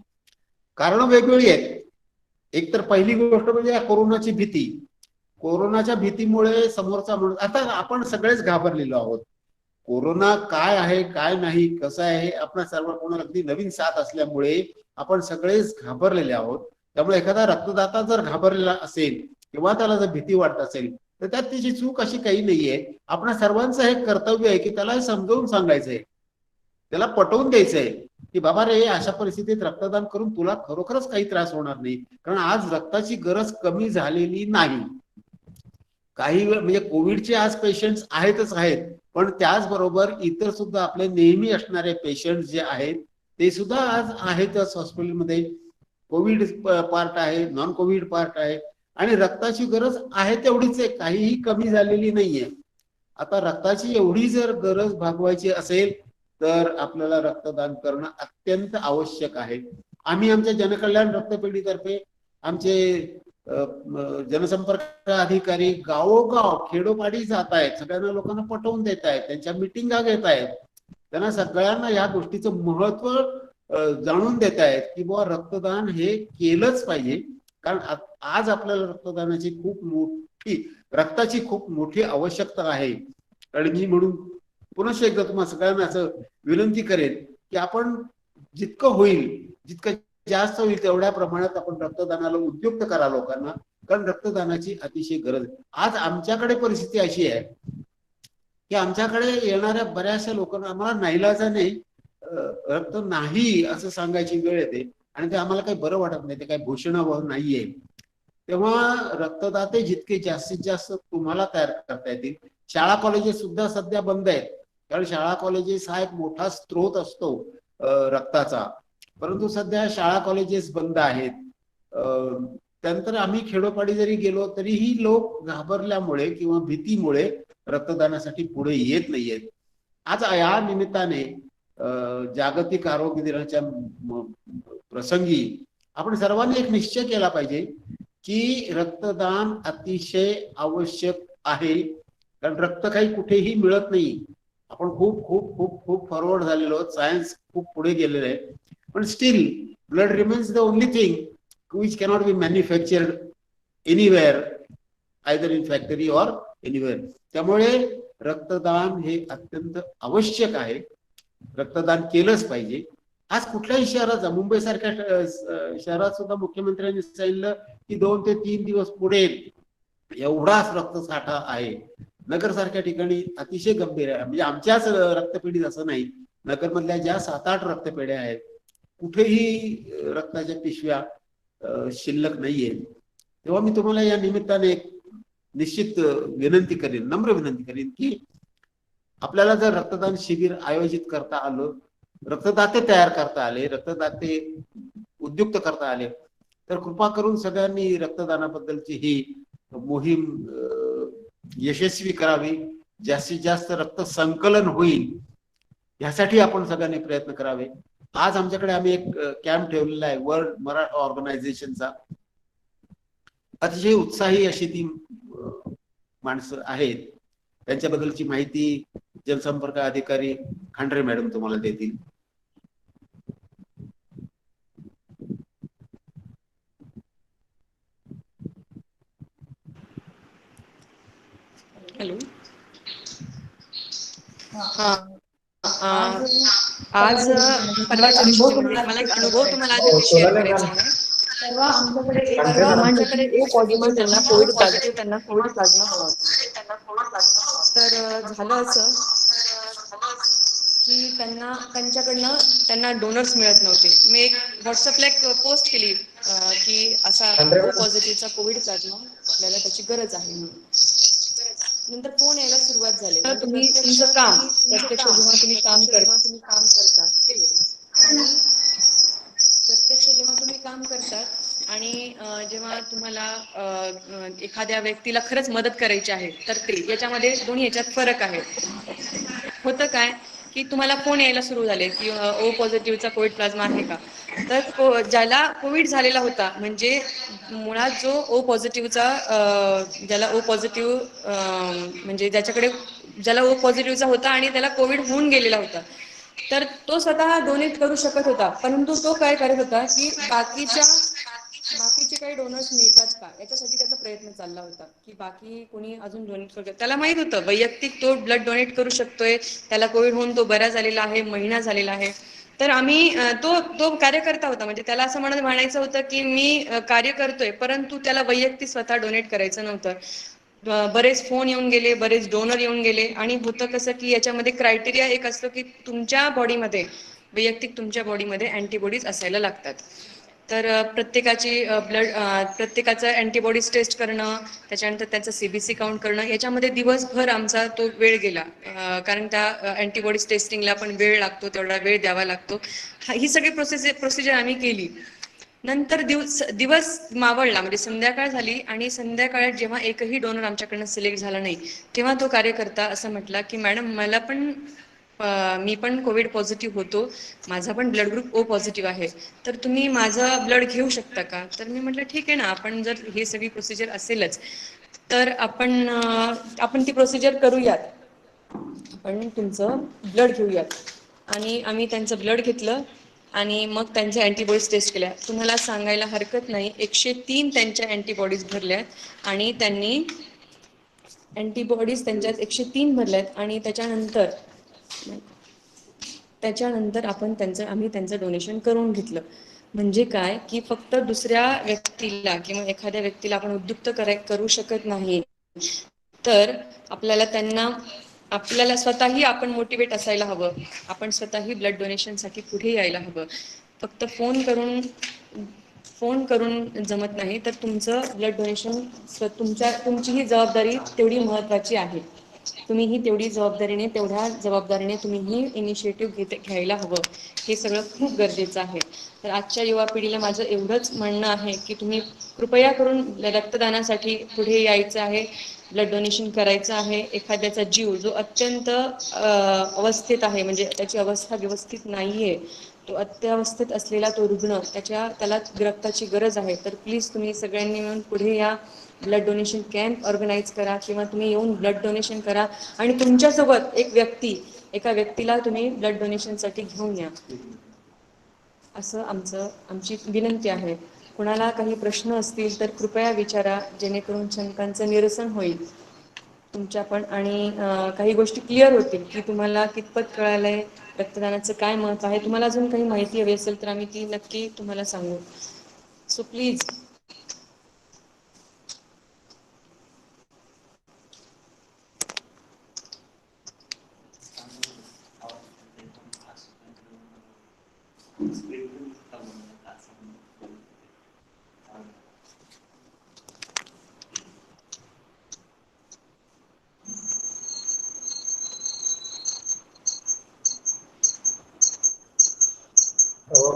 Speaker 5: कारण वेगवेगळी आहेत. एक तर पहिली गोष्ट म्हणजे कोरोनाची भीती. कोरोनाच्या भीतीमुळे समोरचा माणूस आता आपण सगळेच घाबरलेलो आहोत. कोरोना काय आहे काय नाही कसं आहे आपण सर्व कोणाला अगदी नवीन साथ असल्यामुळे आपण सगळेच घाबरलेले आहोत. त्यामुळे एखादा रक्तदाता जर घाबरलेला असेल किंवा त्याला जर भीती वाटत असेल तर त्यात त्याची चूक अशी काही नाहीये. आपल्या सर्वांचं हे कर्तव्य आहे की त्याला समजावून सांगायचंय त्याला पटवून द्यायचंय की बाबा रे, अशा परिस्थितीत रक्तदान करून तुला खरोखरच काही त्रास होणार नाही, कारण आज रक्ताची गरज कमी झालेली नाही. काही वेळ म्हणजे कोविडचे आज पेशंट्स आहेतच आहेत, पण त्याचबरोबर इतर सुद्धा आपले नेहमी असणारे पेशंट जे आहेत ते सुद्धा आज आहेतच हॉस्पिटलमध्ये. कोविड पार्ट आहे, नॉन कोविड पार्ट आहे, आणि रक्ताची गरज आहे तेवढीच आहे, काहीही कमी झालेली नाहीये. आता रक्ताची एवढी जर गरज भागवायची असेल तर आपल्याला रक्तदान करणं अत्यंत आवश्यक आहे. आम्ही आमच्या जनकल्याण रक्तपेढीतर्फे आमचे जनसंपर्क अधिकारी गावोगाव खेडोपाडी जात आहेत, सगळ्यांना लोकांना पटवून देत आहेत, त्यांच्या मिटिंगा घेत आहेत, त्यांना सगळ्यांना या गोष्टीचं महत्व जाणून देत आहेत की बुवा रक्तदान हे केलंच पाहिजे. कारण आज आपल्याला रक्तदानाची खूप मोठी, रक्ताची खूप मोठी आवश्यकता आहे. आणि मी म्हणून पुनश्च एकदा तुम्हाला सगळ्यांना असं विनंती करेन की आपण जितकं होईल, जितकं जास्त होईल तेवढ्या प्रमाणात आपण रक्तदानाला उद्युक्त करा लोकांना, कारण रक्तदानाची अतिशय गरज. आज आमच्याकडे परिस्थिती अशी आहे की आमच्याकडे येणाऱ्या बऱ्याचशा लोकांना आम्हाला नाईलाजाने रक्त नाही असं सांगायची वेळ येते, आणि ते आम्हाला काही बरं वाटत नाही, ते काही घोषणाबह नाहीये. तेव्हा रक्तदाते जितके जास्तीत जास्त तुम्हाला तयार करता येतील. शाळा कॉलेजेस सुद्धा सध्या बंद आहेत, कारण शाळा कॉलेजेस हा एक मोठा स्रोत असतो रक्ताचा, परंतु सध्या शाळा कॉलेजेस बंद आहेत. त्यानंतर आम्ही खेडोपाडी जरी गेलो तरीही लोक घाबरल्यामुळे किंवा भीतीमुळे रक्तदानासाठी पुढे येत नाहीयेत. आज या निमित्ताने जागतिक आरोग्य दिनाच्या प्रसंगी आपण सर्वांनी एक निश्चय केला पाहिजे की रक्तदान अतिशय आवश्यक आहे, कारण रक्त काही कुठेही मिळत नाही. आपण खूप खूप खूप खूप फॉरवर्ड झालेलो आहोत, सायन्स खूप पुढे गेलेलं आहे, पण steel blood remains the only thing which cannot be manufactured anywhere, either in factory or anywhere. त्यामुळे रक्तदान हे अत्यंत आवश्यक आहे, रक्तदान केलंच पाहिजे. आज कुठल्याही शहरात जा, मुंबई सारख्या शहरात सुद्धा मुख्यमंत्र्यांनी सांगितलं की 2 ते 3 दिवस पुढे एवढाच रक्तसाठा आहे. नगर सारख्या ठिकाणी अतिशय गंभीर आहे, म्हणजे आमच्याच रक्तपेढीत असं नाही, नगर मधल्या ज्या 7-8 रक्तपेढ्या आहेत कुठेही रक्ताच्या पिशव्या शिल्लक नाहीये. तेव्हा मी तुम्हाला या निमित्ताने एक निश्चित विनंती करेन, नम्र विनंती करेन की आपल्याला जर रक्तदान शिबिर आयोजित करता आलं, रक्तदाते तयार करता आले, रक्तदाते उद्युक्त करता आले, तर कृपा करून सगळ्यांनी रक्तदानाबद्दलची ही मोहीम यशस्वी करावी. जास्तीत जास्त रक्त संकलन होईल यासाठी आपण सगळ्यांनी प्रयत्न करावे. आज आमच्याकडे आम्ही एक कॅम्प ठेवलेला आहे वर्ल्ड मराठा ऑर्गनायझेशनचा. अतिशय उत्साही अशी ती माणसं आहेत, त्यांच्याबद्दलची माहिती जनसंपर्क अधिकारी खांडरे मॅडम तुम्हाला देतील.
Speaker 4: हॅलो. आज परवाच्या दिवशी म्हणजे मला एक अनुभव तुम्हाला आज शेअर करायचा आहे. परवा आमच्याकडे एक पॉझिटिव्ह त्यांना कोविड प्लाझ्मा हवा होता. तर झालं असं की त्यांना डोनर्स मिळत नव्हते. मी एक व्हॉट्सअपला एक पोस्ट केली की असा ओ पॉझिटिव्हचा कोविड प्लाझ्मा आपल्याला त्याची गरज आहे म्हणून. नंतर फोन यायला सुरुवात झाली. तुम्ही तुमचं काम प्रत्यक्ष जेव्हा तुम्ही काम करतात आणि जेव्हा तुम्हाला एखाद्या व्यक्तीला खरंच मदत करायची आहे तर ते याच्यामध्ये दोन्ही याच्यात फरक आहे. होतं काय की तुम्हाला फोन यायला सुरू झाले की ओ पॉझिटिव्हचा कोविड प्लाझ्मा आहे का, तर ज्याला कोविड झालेला होता म्हणजे मुळात जो ओ पॉझिटिव्हचा ज्याला ओ पॉझिटिव्ह म्हणजे ज्याला ओ पॉझिटिव्हचा होता आणि त्याला कोविड होऊन गेलेला होता, तर तो स्वतः डोनेट करू शकत होता, परंतु तो काय करत होता की बाकीचे काही डोनर्स मिळतात का याच्यासाठी त्याचा प्रयत्न चालला होता की बाकी कोणी अजून डोनेट करू शकतो. त्याला माहित होतं वैयक्तिक तो ब्लड डोनेट करू शकतोय, त्याला कोविड होऊन तो बरा झालेला आहे, महिना झालेला आहे. तर आम्ही तो कार्यकर्ता होता, म्हणजे त्याला असं म्हणायचं होतं की मी कार्य करतोय, परंतु त्याला वैयक्तिक स्वतः डोनेट करायचं नव्हतं. बरेच फोन येऊन गेले, बरेच डोनर येऊन गेले आणि होतं कसं की याच्यामध्ये क्रायटेरिया एक असतो की तुमच्या बॉडीमध्ये, वैयक्तिक तुमच्या बॉडीमध्ये अँटीबॉडीज असायला लागतात. तर प्रत्येकाचं अँटीबॉडीज टेस्ट करणं, त्याच्यानंतर त्याचं CBC काउंट करणं, याच्यामध्ये दिवसभर आमचा तो वेळ गेला. कारण त्या अँटीबॉडीज टेस्टिंगला पण वेळ लागतो, तेवढा वेळ द्यावा लागतो. ही सगळी प्रोसिजर आम्ही केली. नंतर दिवस मावळला, म्हणजे संध्याकाळ झाली आणि संध्याकाळात जेव्हा एकही डोनर आमच्याकडनं सिलेक्ट झाला नाही, तेव्हा तो कार्यकर्ता असं म्हटला की मॅडम मला पण मी पण कोविड पॉझिटिव्ह होतो, माझा पण ब्लड ग्रुप O पॉझिटिव्ह आहे, तर तुम्ही माझं ब्लड घेऊ शकता का? तर मी म्हटलं ठीक आहे ना, आपण जर ही सगळी प्रोसिजर असेलच तर आपण ती प्रोसिजर करूयात, आपण तुमचं ब्लड घेऊयात. आणि आम्ही त्यांचं ब्लड घेतलं आणि मग त्यांच्या अँटीबॉडीज टेस्ट केल्या. तुम्हाला सांगायला हरकत नाही, 103 त्यांच्या अँटीबॉडीज भरल्यात आणि त्यांनी अँटीबॉडीज त्यांच्यात 103 भरल्यात आणि त्याच्यानंतर आम्ही त्यांचं डोनेशन करून घेतलं. म्हणजे काय की फक्त दुसऱ्या व्यक्तीला किंवा एखाद्या व्यक्तीला आपण उद्युक्त करू शकत नाही, तर आपल्याला स्वतःही आपण मोटिवेट असायला हवं, आपण स्वतःही ब्लड डोनेशनसाठी पुढे यायला हवं. फक्त फोन करून जमत नाही, तर तुमचं ब्लड डोनेशन तुमची ही जबाबदारी तेवढी महत्त्वाची आहे. तुम्हीही तेवढ्या जबाबदारीने तुम्हीही इनिशिएटिव्ह घ्यायला हवं. हे सगळं खूप गरजेचं आहे. तर आजच्या युवा पिढीला माझं एवढंच म्हणणं आहे की तुम्ही कृपया करून रक्तदानासाठी पुढे यायचं आहे, ब्लड डोनेशन करायचं आहे. एखाद्याचा जीव जो अत्यंत अवस्थेत आहे, म्हणजे त्याची अवस्था व्यवस्थित नाहीये, तो अत्यावस्थेत असलेला तो रुग्ण, त्याला रक्ताची गरज आहे, तर प्लीज तुम्ही सगळ्यांनी मिळून पुढे या, ब्लड डोनेशन कॅम्प ऑर्गनाईज करा किंवा तुम्ही येऊन ब्लड डोनेशन करा आणि तुमच्यासोबत एका व्यक्तीला तुम्ही ब्लड डोनेशनसाठी घेऊन या, असं आमची विनंती आहे. कुणाला काही प्रश्न असतील तर कृपया विचारा, जेणेकरून शंकांचं निरसन होईल तुमच्या पण, आणि काही गोष्टी क्लिअर होतील की तुम्हाला कितपत कळालंय रक्तदानाचं काय महत्त्व आहे. तुम्हाला अजून काही माहिती हवी असेल तर आम्ही ती नक्की तुम्हाला सांगू. So please.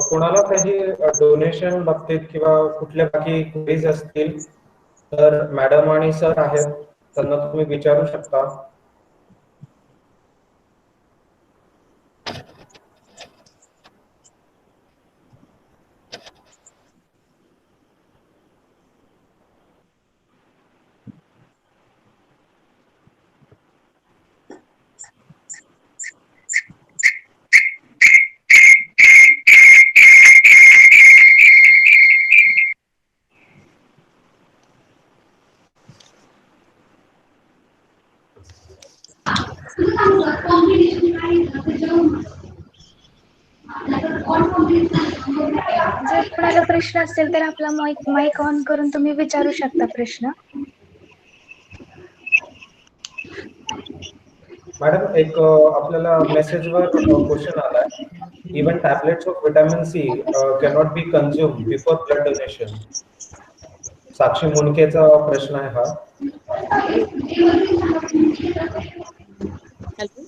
Speaker 3: कोणाला काही डोनेशन बाबतीत किंवा कुठल्या बाकी क्वेरीज असतील तर मॅडम आणि सर आहेत, त्यांना तुम्ही विचारू शकता.
Speaker 1: जर कोणाला प्रश्न असेल तर आपला माईक ऑन करून तुम्ही विचारू शकता प्रश्न.
Speaker 3: मॅडम, एक आपल्याला मेसेजवर क्वेश्चन आलाय. Even tablets of vitamin C cannot be consume before blood donation. Sakshi मुंडकेचा प्रश्न आहे हा.
Speaker 4: हॅलो.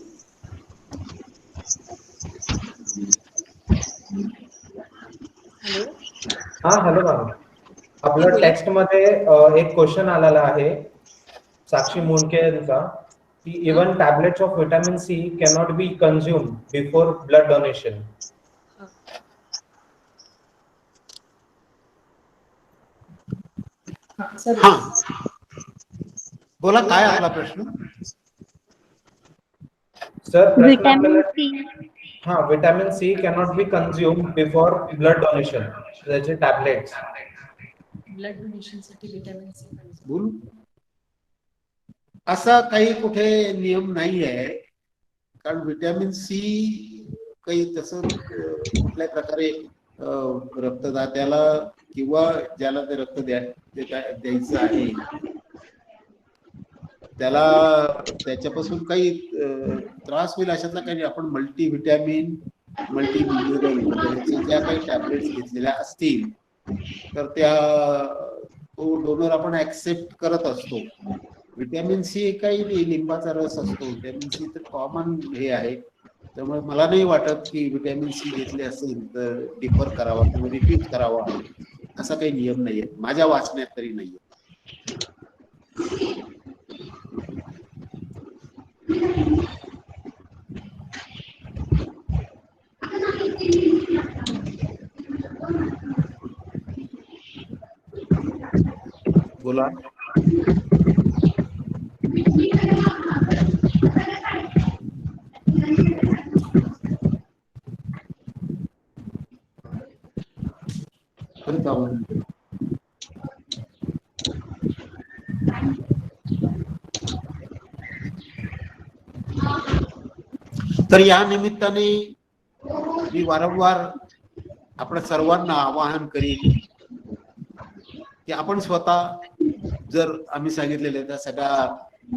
Speaker 4: हॅलो.
Speaker 3: हा, हॅलो मॅम.
Speaker 4: हा,
Speaker 3: आपल्या
Speaker 4: बोला.
Speaker 3: टेक्स्ट मध्ये एक क्वेश्चन आलेला आहे साक्षी मुंडके यांचा, की even tablets of vitamin C cannot be consume before blood donation.
Speaker 5: हा, बोला, काय आपला प्रश्न?
Speaker 3: सर, प्रश्न
Speaker 6: विटॅमिन
Speaker 3: आपल्याला,
Speaker 6: सी
Speaker 3: हा, vitamin C cannot be consume before blood donation, त्याचे टॅबलेट्स.
Speaker 4: ब्लड डोनेशनसाठी विटॅमिन C
Speaker 5: बोलू, असा काही कुठे नियम नाही आहे, कारण विटॅमिन C काही तसं कुठल्याही प्रकारे रक्तदात्याला किंवा ज्याला ते रक्त द्यायचं आहे त्याला त्याच्यापासून काही त्रास होईल अशातला काही नाही. आपण मल्टीव्हिटॅमिन, मल्टी मिनरल वगैरेचे ज्या काही टॅबलेट्स घेतलेल्या असतील तर त्या तो डोनर आपण ऍक्सेप्ट करत असतो. व्हिटॅमिन सी काही नाही, लिंबाचा रस असतो. व्हिटॅमिन सी तर कॉमन हे आहे. त्यामुळे मला नाही वाटत की व्हिटॅमिन सी घेतले असेल तर डिफर करावा किंवा रिफ्यूज करावा असा काही नियम नाहीये, माझ्या वाचण्यात तरी नाहीये. बोला. तर या निमित्ताने मी वारंवार आपण सर्वांना आवाहन करीन की आपण स्वतः जर आम्ही सांगितलेल्या त्या सगळ्या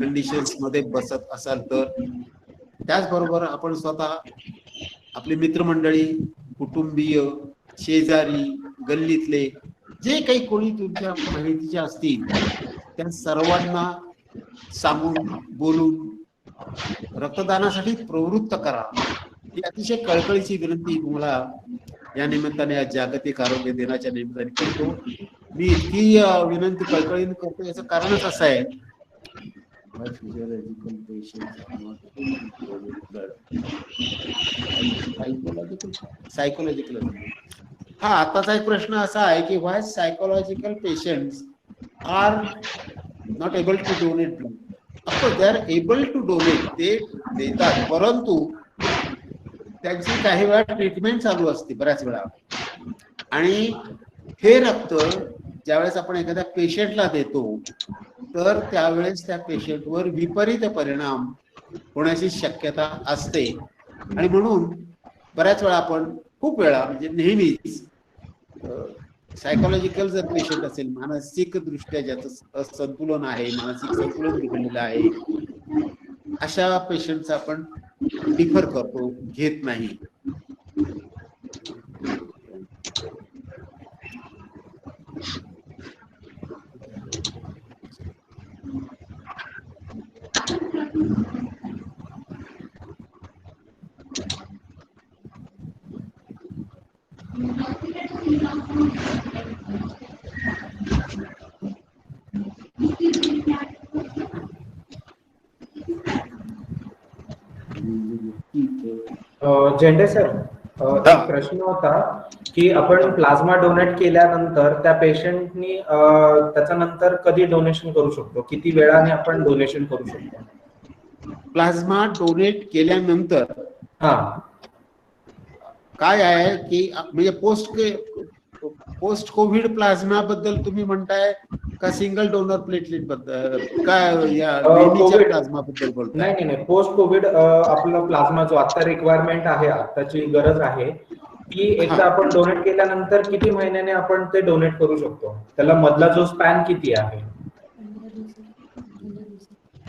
Speaker 5: कंडिशन्स मध्ये बसत असाल तर त्याचबरोबर आपण स्वतः आपली मित्रमंडळी, कुटुंबीय, शेजारी, गल्लीतले जे काही कोणी तुमच्या माहितीचे असतील त्या सर्वांना सांगून बोलून रक्तदानासाठी प्रवृत्त करा. ही अतिशय कळकळीची विनंती मला या निमित्ताने, या जागतिक आरोग्य दिनाच्या निमित्ताने करतो. मी इतकी विनंती कळकळीने करतो याचं कारणच असं आहे सायकोलॉजिकल. हा आताचा एक प्रश्न असा आहे की why psychological patients are not able to donate blood. Of course they are able to donate, ते देतात, परंतु त्यांची काही वेळा ट्रीटमेंट चालू असते बऱ्याच वेळा. आणि हे रक्त ज्यावेळेस आपण एखाद्या पेशंटला देतो तर त्यावेळेस त्या पेशंटवर विपरीत परिणाम होण्याची शक्यता असते. आणि म्हणून बऱ्याच वेळा आपण खूप वेळा म्हणजे नेहमीच सायकोलॉजिकल जर पेशंट असेल, मानसिक दृष्ट्या ज्याचं असंतुलन आहे, मानसिक संतुलन बिघडलेलं आहे, अशा पेशंटचा आपण डिफर करतो, घेत नाही.
Speaker 3: झेंडे सर, एक प्रश्न होता की आपण प्लाझ्मा डोनेट केल्यानंतर त्या पेशंटनी त्याच्यानंतर कधी डोनेशन करू शकतो, किती वेळाने आपण डोनेशन करू शकतो?
Speaker 5: प्लाझ्मा डोनेट केल्यानंतर
Speaker 3: हा
Speaker 5: काय आहे की म्हणजे पोस्ट कोविड प्लाझ्मा बद्दल तुम्ही म्हणताय का सिंगल डोनर प्लेटलेट बद्दल, काय या नेहमीच्या प्लाझ्मा बद्दल बोलताय?
Speaker 3: नाही, पोस्ट कोविड आपला प्लाझ्मा जो आता रिक्वायरमेंट आहे, आताची गरज आहे की एकदा आपण डोनेट केल्यानंतर किती महिन्याने आपण ते डोनेट करू शकतो, त्याला मधला जो स्पॅन किती आहे?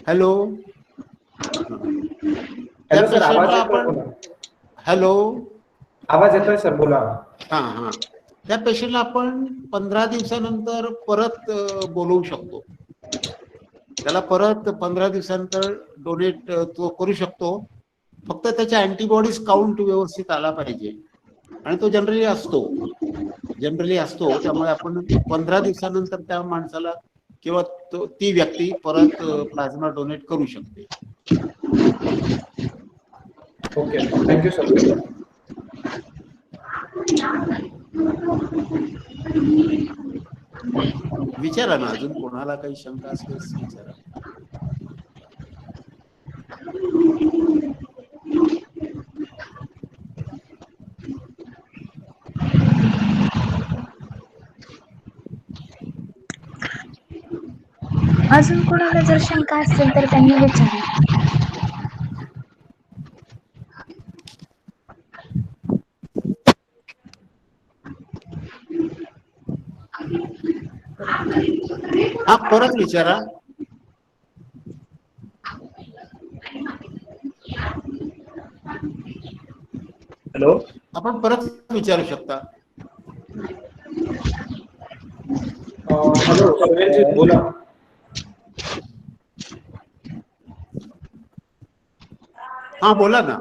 Speaker 5: हॅलो
Speaker 3: हॅलो सर, आवाज येतोय?
Speaker 5: हॅलो,
Speaker 3: आवाज येतोय सर, बोला.
Speaker 5: हा त्या पेशंटला आपण 15 दिवसानंतर परत बोलवू शकतो. त्याला परत 15 दिवसानंतर डोनेट तो करू शकतो. फक्त त्याच्या अँटीबॉडीज काउंट व्यवस्थित आला पाहिजे आणि तो जनरली असतो. त्यामुळे आपण 15 दिवसानंतर त्या माणसाला किंवा ती व्यक्ती परत प्लाझ्मा डोनेट करू शकते.
Speaker 3: Okay, thank you sir.
Speaker 5: विचारा ना, अजून कोणाला काही शंका असल्यास विचारा.
Speaker 1: अजून कोणाला जर शंका असेल तर त्यांनी विचारा.
Speaker 5: हा, परत विचारा.
Speaker 6: हॅलो,
Speaker 5: आपण परत विचारू शकता.
Speaker 3: हॅलो सोहेलजी बोला.
Speaker 5: हा बोला ना.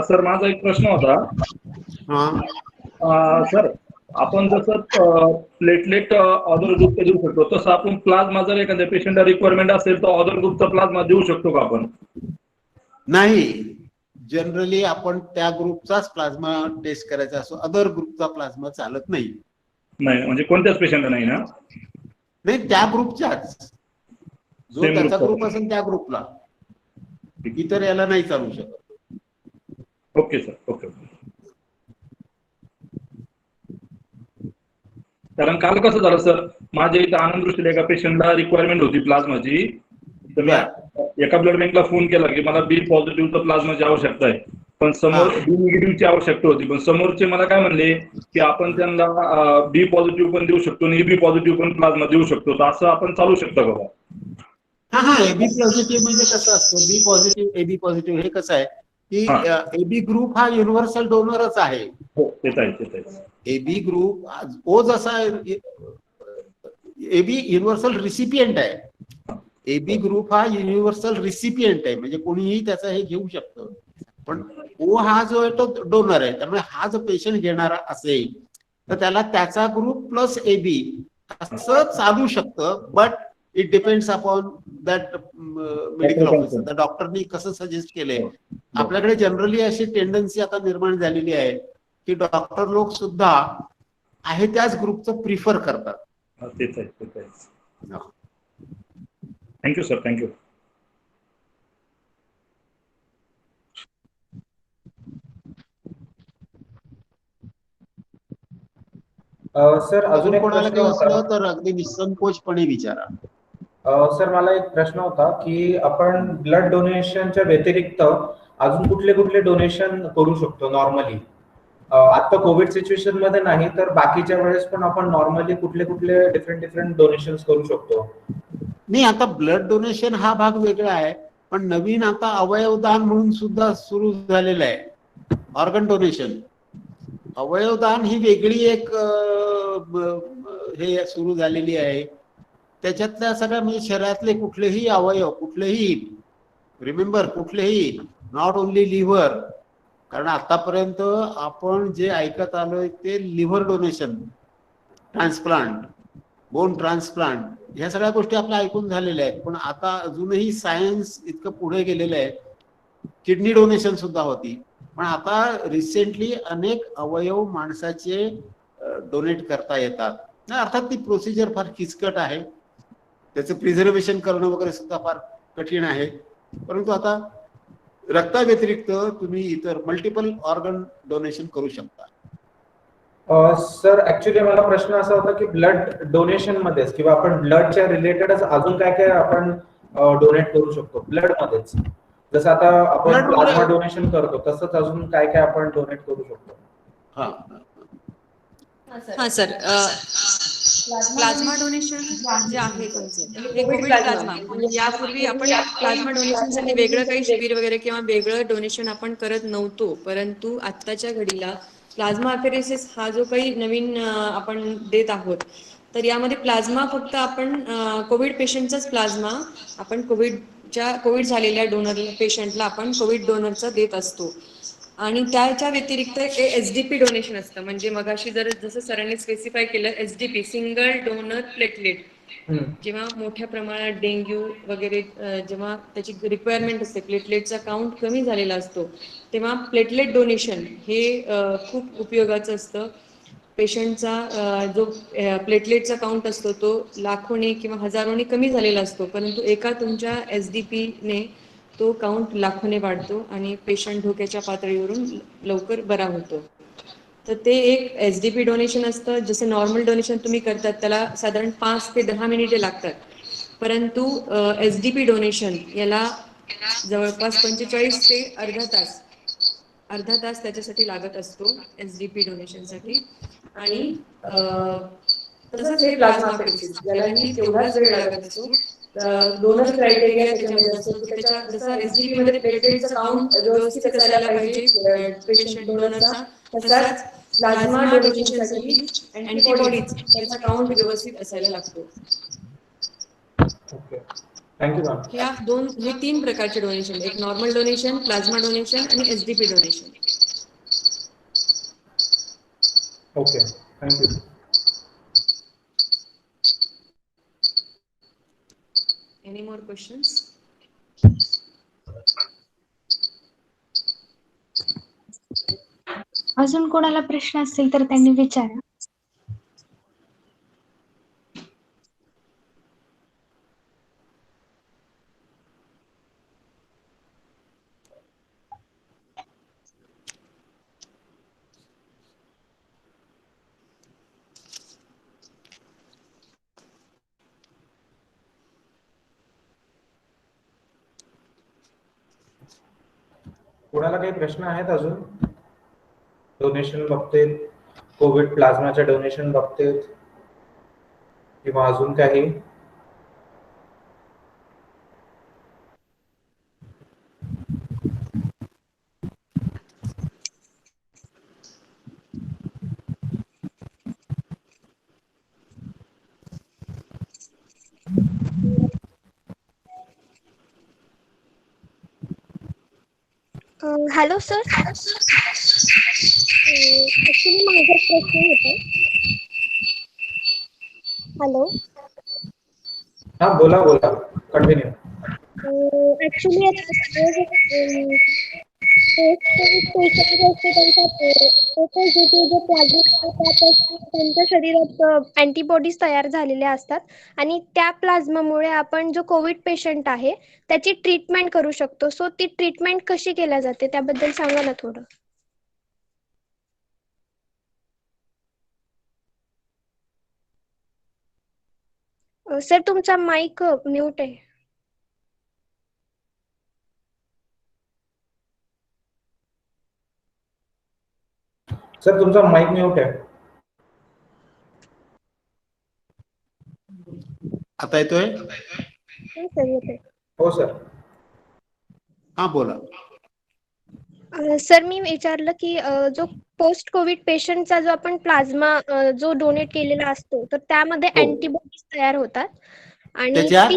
Speaker 6: सर माझा एक प्रश्न होता. सर आपण जसं प्लेटलेट अदर ग्रुपचा देऊ शकतो, तसं आपण प्लाझ्मा जर एखाद्या पेशंटला रिक्वायरमेंट असेल तर अदर ग्रुपचा प्लाझ्मा देऊ शकतो का आपण?
Speaker 5: नाही, जनरली आपण त्या ग्रुपचाच प्लाझ्मा टेस्ट करायचा असो, अदर ग्रुपचा प्लाझ्मा चालत नाही.
Speaker 6: नाही म्हणजे कोणत्याच पेशंटला नाही ना?
Speaker 5: नाही, त्या ग्रुपच्याच, जो
Speaker 6: सेम
Speaker 5: त्याचा
Speaker 6: ग्रुपचा.
Speaker 5: ग्रुप असेल त्या ग्रुपला, इतर याला नाही चालू शकत.
Speaker 6: Okay sir, okay. कारण काल कसं झालं सर, माझ्या इथं आनंद दृष्टीला एका पेशंटला रिक्वायरमेंट होती प्लाझ्माची, तर मी एका ब्लड बँकला फोन केला की मला बी पॉझिटिव्हचा प्लाझ्माची आवश्यकता आहे, पण समोर बी निगेटिव्हची आवश्यकता होती, पण समोरचे मला काय म्हणले की आपण त्यांना बी पॉझिटिव्ह पण देऊ शकतो आणि बी पॉझिटिव्ह पण प्लाझ्मा देऊ शकतो, तर असं आपण चालू शकतो का?
Speaker 5: हा, एबी पॉझिटिव्ह म्हणजे कसं असतं, बी पॉझिटिव्ह एबी पॉझिटिव्ह हे कसं आहे की एबी ग्रुप हा युनिव्हर्सल डोनरच आहे.
Speaker 6: हो, तेच आहे.
Speaker 5: एबी ग्रुप ओ जसा एबी युनिव्हर्सल रिसिपियंट आहे. एबी ग्रुप हा युनिव्हर्सल रिसिपियंट आहे, म्हणजे कोणीही त्याचा हे घेऊ शकतं. पण ओ हा जो आहे तो डोनर आहे, त्यामुळे हा जो पेशंट घेणारा असेल तर त्याला त्याचा ग्रुप प्लस एबी असं चालू शकतं. But it depends upon that medical officer, त्या डॉक्टरनी कसं सजेस्ट केलंय. आपल्याकडे जनरली अशी टेंडन्सी आता निर्माण झालेली आहे की डॉक्टर लोक सुद्धा आहे त्याच ग्रुपचं प्रिफर करतात.
Speaker 6: तेच आहे. Thank you sir, thank you.
Speaker 3: सर अजून एक
Speaker 5: कोणाला
Speaker 3: प्रश्न
Speaker 5: काही
Speaker 3: होता.
Speaker 5: असलं तर अगदी निसंकोचपणे विचारा.
Speaker 3: सर मला एक प्रश्न होता की आपण ब्लड डोनेशनच्या व्यतिरिक्त अजून कुठले कुठले डोनेशन करू शकतो नॉर्मली? आता कोविड सिच्युएशन मध्ये नाही तर बाकीच्या वेळेस पण आपण नॉर्मली कुठले कुठले डिफरंट डोनेशन करू शकतो?
Speaker 5: नाही, आता ब्लड डोनेशन हा भाग वेगळा आहे, पण नवीन आता अवयवदान म्हणून सुद्धा सुरू झालेलं आहे. ऑर्गन डोनेशन, अवयवदान ही वेगळी एक हे सुरू झालेली आहे. त्याच्यातल्या सगळ्या म्हणजे शरीरातले कुठलेही अवयव, कुठलेही, रिमेंबर, कुठलेही, नॉट ओनली लिव्हर, कारण आतापर्यंत आपण जे ऐकत आलोय ते liver donation, transplant, bone transplant, ह्या सगळ्या गोष्टी आपल्या ऐकून झालेल्या आहेत. पण आता अजूनही सायन्स इतकं पुढे गेलेलं आहे. किडनी डोनेशन सुद्धा होती, पण आता रिसेंटली अनेक अवयव माणसाचे डोनेट करता येतात. अर्थात ती प्रोसिजर फार किचकट आहे, त्याचं प्रिझर्वेशन करणं वगैरे सुद्धा फार कठीण आहे. परंतु आता रक्ताव्यतिरिक्त तुम्ही इतर मल्टिपल ऑर्गन डोनेशन करू शकता.
Speaker 3: सर ऍक्च्युली मला प्रश्न असा होता की ब्लड डोनेशन मध्येच किंवा आपण ब्लडच्या रिलेटेडच अजून काय काय आपण डोनेट करू शकतो ब्लड मध्येच? जसं आता आपण प्लाझ्मा डोनेशन करतो तसंच अजून काय काय आपण डोनेट करू शकतो?
Speaker 4: हा सर, प्लाझ्मा डोनेशन जे आहे तुमचं हे कोविड प्लाझ्मा, म्हणजे यापूर्वी आपण प्लाझ्मा डोनेशनसाठी वेगळं काही शिबिर वगैरे किंवा वेगळं डोनेशन आपण करत नव्हतो, परंतु आत्ताच्या घडीला प्लाझ्मा अफेरेसिस हा जो काही नवीन आपण देत आहोत, तर यामध्ये प्लाझ्मा फक्त आपण कोविड पेशंटचाच प्लाझ्मा आपण कोविड झालेल्या डोनर पेशंटला आपण कोविड डोनरचा देत असतो. आणि त्याच्या व्यतिरिक्त एसडीपी डोनेशन असतं, म्हणजे मगाशी जसं सरांनी स्पेसिफाय केलं, एसडीपी सिंगल डोनर प्लेटलेट, जेव्हा मोठ्या प्रमाणात डेंग्यू वगैरे जेव्हा त्याची रिक्वायरमेंट असते, प्लेटलेटचा काउंट कमी झालेला असतो, तेव्हा प्लेटलेट डोनेशन हे खूप उपयोगाचं असतं. पेशंटचा जो प्लेटलेटचा काउंट असतो तो लाखोनी किंवा हजारोनी कमी झालेला असतो, परंतु एका तुमच्या एसडीपीने तो काउंट लाखोने वाढतो आणि पेशंट धोक्याच्या पातळीवरून लवकर बरा होतो. तर ते एक एसडीपी डोनेशन असतं. जसं नॉर्मल डोनेशन तुम्ही करतात त्याला साधारण 5 ते 10 मिनिटे लागतात, परंतु एसडीपी डोनेशन याला जवळपास 45 ते अर्धा तास त्याच्यासाठी लागत असतो एसडीपी डोनेशनसाठी. आणि तसंच हे प्लाझ्मा अफेरेसिस ज्यालाही तेवढाच वेळ लागत असतो. दोनच क्रायटेरिया त्याच्यामध्ये असतो की त्याच्या जसा एसडीपी मध्ये प्लेटलेटचा काउंट व्यवस्थित असायला पाहिजे पेशंट डोनरचा, तसाच प्लाझ्मा डोनेशनसाठी अँटीबॉडीज त्याचा काउंट व्यवस्थित असायला लागतो.
Speaker 3: Okay, thank you ma'am.
Speaker 4: हे 3 प्रकारचे डोनेशन, एक नॉर्मल डोनेशन, प्लाझ्मा डोनेशन आणि SDP donation.
Speaker 3: Okay, thank you.
Speaker 4: Any more questions?
Speaker 1: अजून कोणाला प्रश्न असेल तर त्यांनी विचारा.
Speaker 3: कोणाला काही प्रश्न आहेत अजून डोनेशन बाबतीत, कोविड प्लाझ्माच्या डोनेशन बाबतीत किंवा अजून काही?
Speaker 7: हॅलो सर, ॲक्च्युली माझा प्रश्न होता. हॅलो,
Speaker 3: हा बोला बोला, कंटिन्यू.
Speaker 7: ॲक्च्युली त्यांच्या शरीरात अँटीबॉडीज तयार झालेल्या असतात आणि त्या प्लाझ्मामुळे आपण जो कोविड पेशंट आहे त्याची ट्रीटमेंट करू शकतो. सो ती ट्रीटमेंट कशी केल्या जाते त्याबद्दल सांगा ना थोडं. सर तुमचा माईक म्यूट आहे.
Speaker 3: सर तुमचा माईक म्यूट आहे.
Speaker 5: आता येतोय?
Speaker 7: सर येते.
Speaker 3: हो सर.
Speaker 5: हा बोला.
Speaker 7: सर मी विचारलं की जो पोस्ट कोविड पेशंटचा जो आपण प्लाझ्मा जो डोनेट केलेला असतो तर त्यामध्ये
Speaker 5: हो.
Speaker 7: अँटीबॉडीज तयार होतात आणि
Speaker 5: त्याच्यात
Speaker 7: ती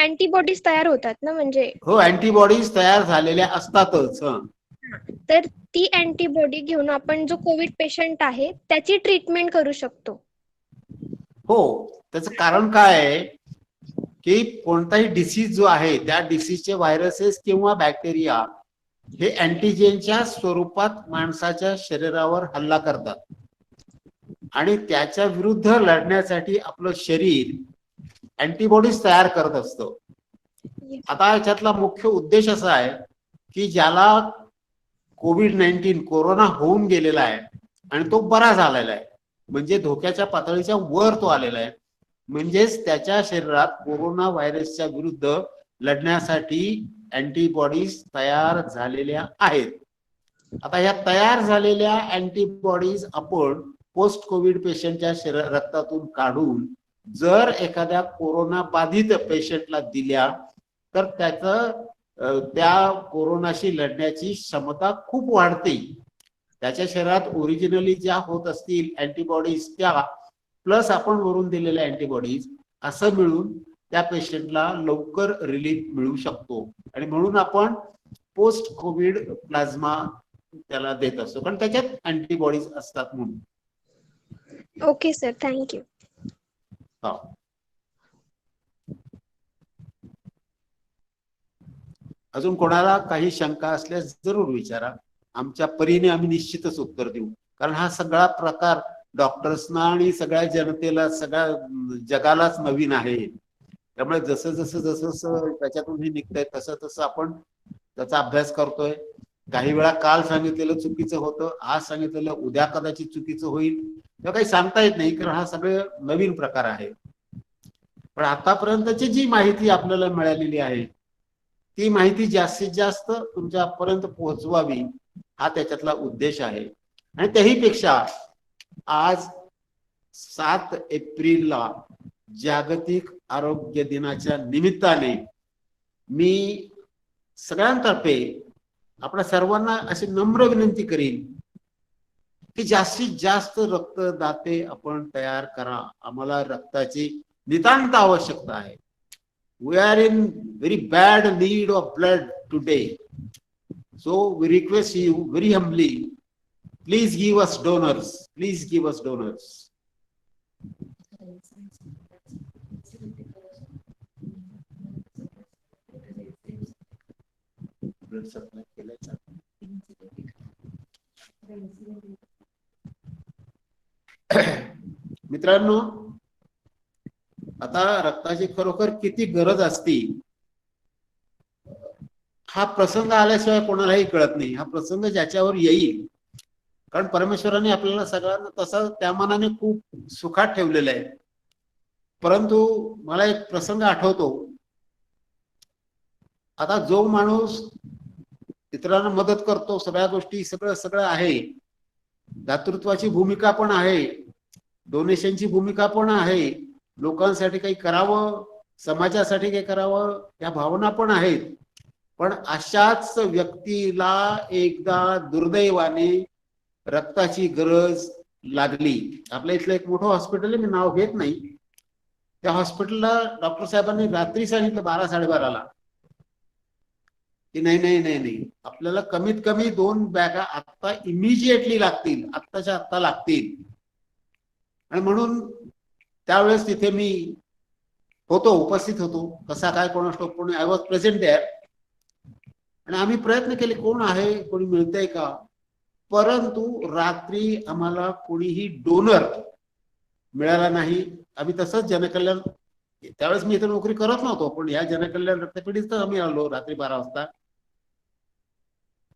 Speaker 7: अँटीबॉडीज तयार होतात ना, म्हणजे
Speaker 5: हो अँटीबॉडीज तयार झालेल्या असतातच.
Speaker 7: तर ती अँटीबॉडी घेऊन आपण जो कोविड पेशंट आहे त्याची ट्रीटमेंट करू शकतो.
Speaker 5: हो, त्याचं कारण काय आहे की कोणताही डिसीज जो आहे त्या डिसीजचे व्हायरसेस किंवा बॅक्टेरिया हे अँटीजेनच्या स्वरूपात माणसाच्या शरीरावर हल्ला करतात आणि त्याच्या विरुद्ध लढण्यासाठी आपलं शरीर अँटीबॉडीज तयार करत असतं. आता याच्यातला मुख्य उद्देश असा आहे की ज्याला कोविड-19 कोरोना होऊन गेलेला आहे आणि तो बरा झालेला आहे, म्हणजे धोक्याच्या पातळीच्या वर तो आलेला आहे, म्हणजेच त्याच्या शरीरात कोरोना व्हायरसच्या विरुद्ध लढण्यासाठी अँटीबॉडीज तयार झालेल्या आहेत. आता या तयार झालेल्या अँटीबॉडीज आपण पोस्ट कोविड पेशंटच्या रक्तातून काढून जर एखाद्या कोरोना बाधित पेशंटला दिल्या तर त्याचं त्या कोरोनाशी लढण्याची क्षमता खूप वाढते. त्याच्या शरीरात ओरिजिनली ज्या होत असतील अँटीबॉडीज त्या प्लस आपण वरून दिलेल्या अँटीबॉडीज असं मिळून त्या पेशंटला लवकर रिलीफ मिळू शकतो आणि म्हणून आपण पोस्ट कोविड प्लाझ्मा त्याला देत असतो, कारण त्याच्यात अँटीबॉडीज असतात म्हणून.
Speaker 7: Okay sir, thank you.
Speaker 5: हा, अजून कोणाला काही शंका असल्यास जरूर विचारा. आमच्या परीने आम्ही निश्चितच उत्तर देऊ, कारण हा सगळा प्रकार डॉक्टर्सना आणि सगळ्या जनतेला, सगळ्या जगालाच नवीन आहे. त्यामुळे जसं जसं त्याच्यातून हे निघतंय तसं तसं आपण त्याचा अभ्यास करतोय. काही वेळा काल सांगितलेलं चुकीचं होतं, आज सांगितलेलं उद्या कदाचित चुकीचं होईल, तेव्हा काही सांगता येत नाही, कारण हा सगळं नवीन प्रकार आहे. पण आतापर्यंतची जी माहिती आपल्याला मिळालेली आहे ती माहिती जास्तीत जास्त तुमच्यापर्यंत पोहोचवावी हा त्याच्यातला उद्देश आहे. आणि त्याही पेक्षा आज 7 एप्रिलला जागतिक आरोग्य दिनाच्या निमित्ताने मी सगळ्यांतर्फे आपल्या सर्वांना अशी नम्र विनंती करीन की जास्तीत जास्त रक्तदाते आपण तयार करा. आम्हाला रक्ताची नितांत आवश्यकता आहे. We are in very bad need of blood today. So we request you very humbly, please give us donors, please give us donors. मित्रांनो, आता रक्ताची खरोखर किती गरज असती हा प्रसंग आल्याशिवाय कोणालाही कळत नाही. हा प्रसंग ज्याच्यावर येईल, कारण परमेश्वराने आपल्याला सगळ्यांना तसं त्या मनाने खूप सुखात ठेवलेलं आहे. परंतु मला एक प्रसंग आठवतो. आता जो माणूस इतरांना मदत करतो, सगळ्या गोष्टी सगळं सगळं आहे, दातृत्वाची भूमिका पण आहे, डोनेशनची भूमिका पण आहे, लोकांसाठी काही करावं, समाजासाठी काही करावं या भावना पण आहेत. पण अशाच व्यक्तीला एकदा दुर्दैवाने रक्ताची गरज लागली. आपल्या इथलं एक मोठं हॉस्पिटल आहे, मी नाव घेत नाही, त्या हॉस्पिटलला डॉक्टर साहेबांनी रात्री सांगितलं 12-12:30ला की नाही नाही नाही नाही, आपल्याला कमीत कमी 2 बॅगा आत्ता इमिजिएटली लागतील, आत्ताच्या आत्ता लागतील. आणि म्हणून त्यावेळेस तिथे मी होतो, उपस्थित होतो. कसा काय कोणास ठाऊक, पण आय वॉज प्रेझेंट देअर. आणि आम्ही प्रयत्न केले कोण आहे, कोणी मिळतंय का, परंतु रात्री आम्हाला कोणीही डोनर मिळाला नाही. आम्ही तसंच जनकल्याण, त्यावेळेस मी इथे नोकरी करत नव्हतो, पण या जनकल्याण रक्तपेढीच आम्ही आलो रात्री 12 वाजता.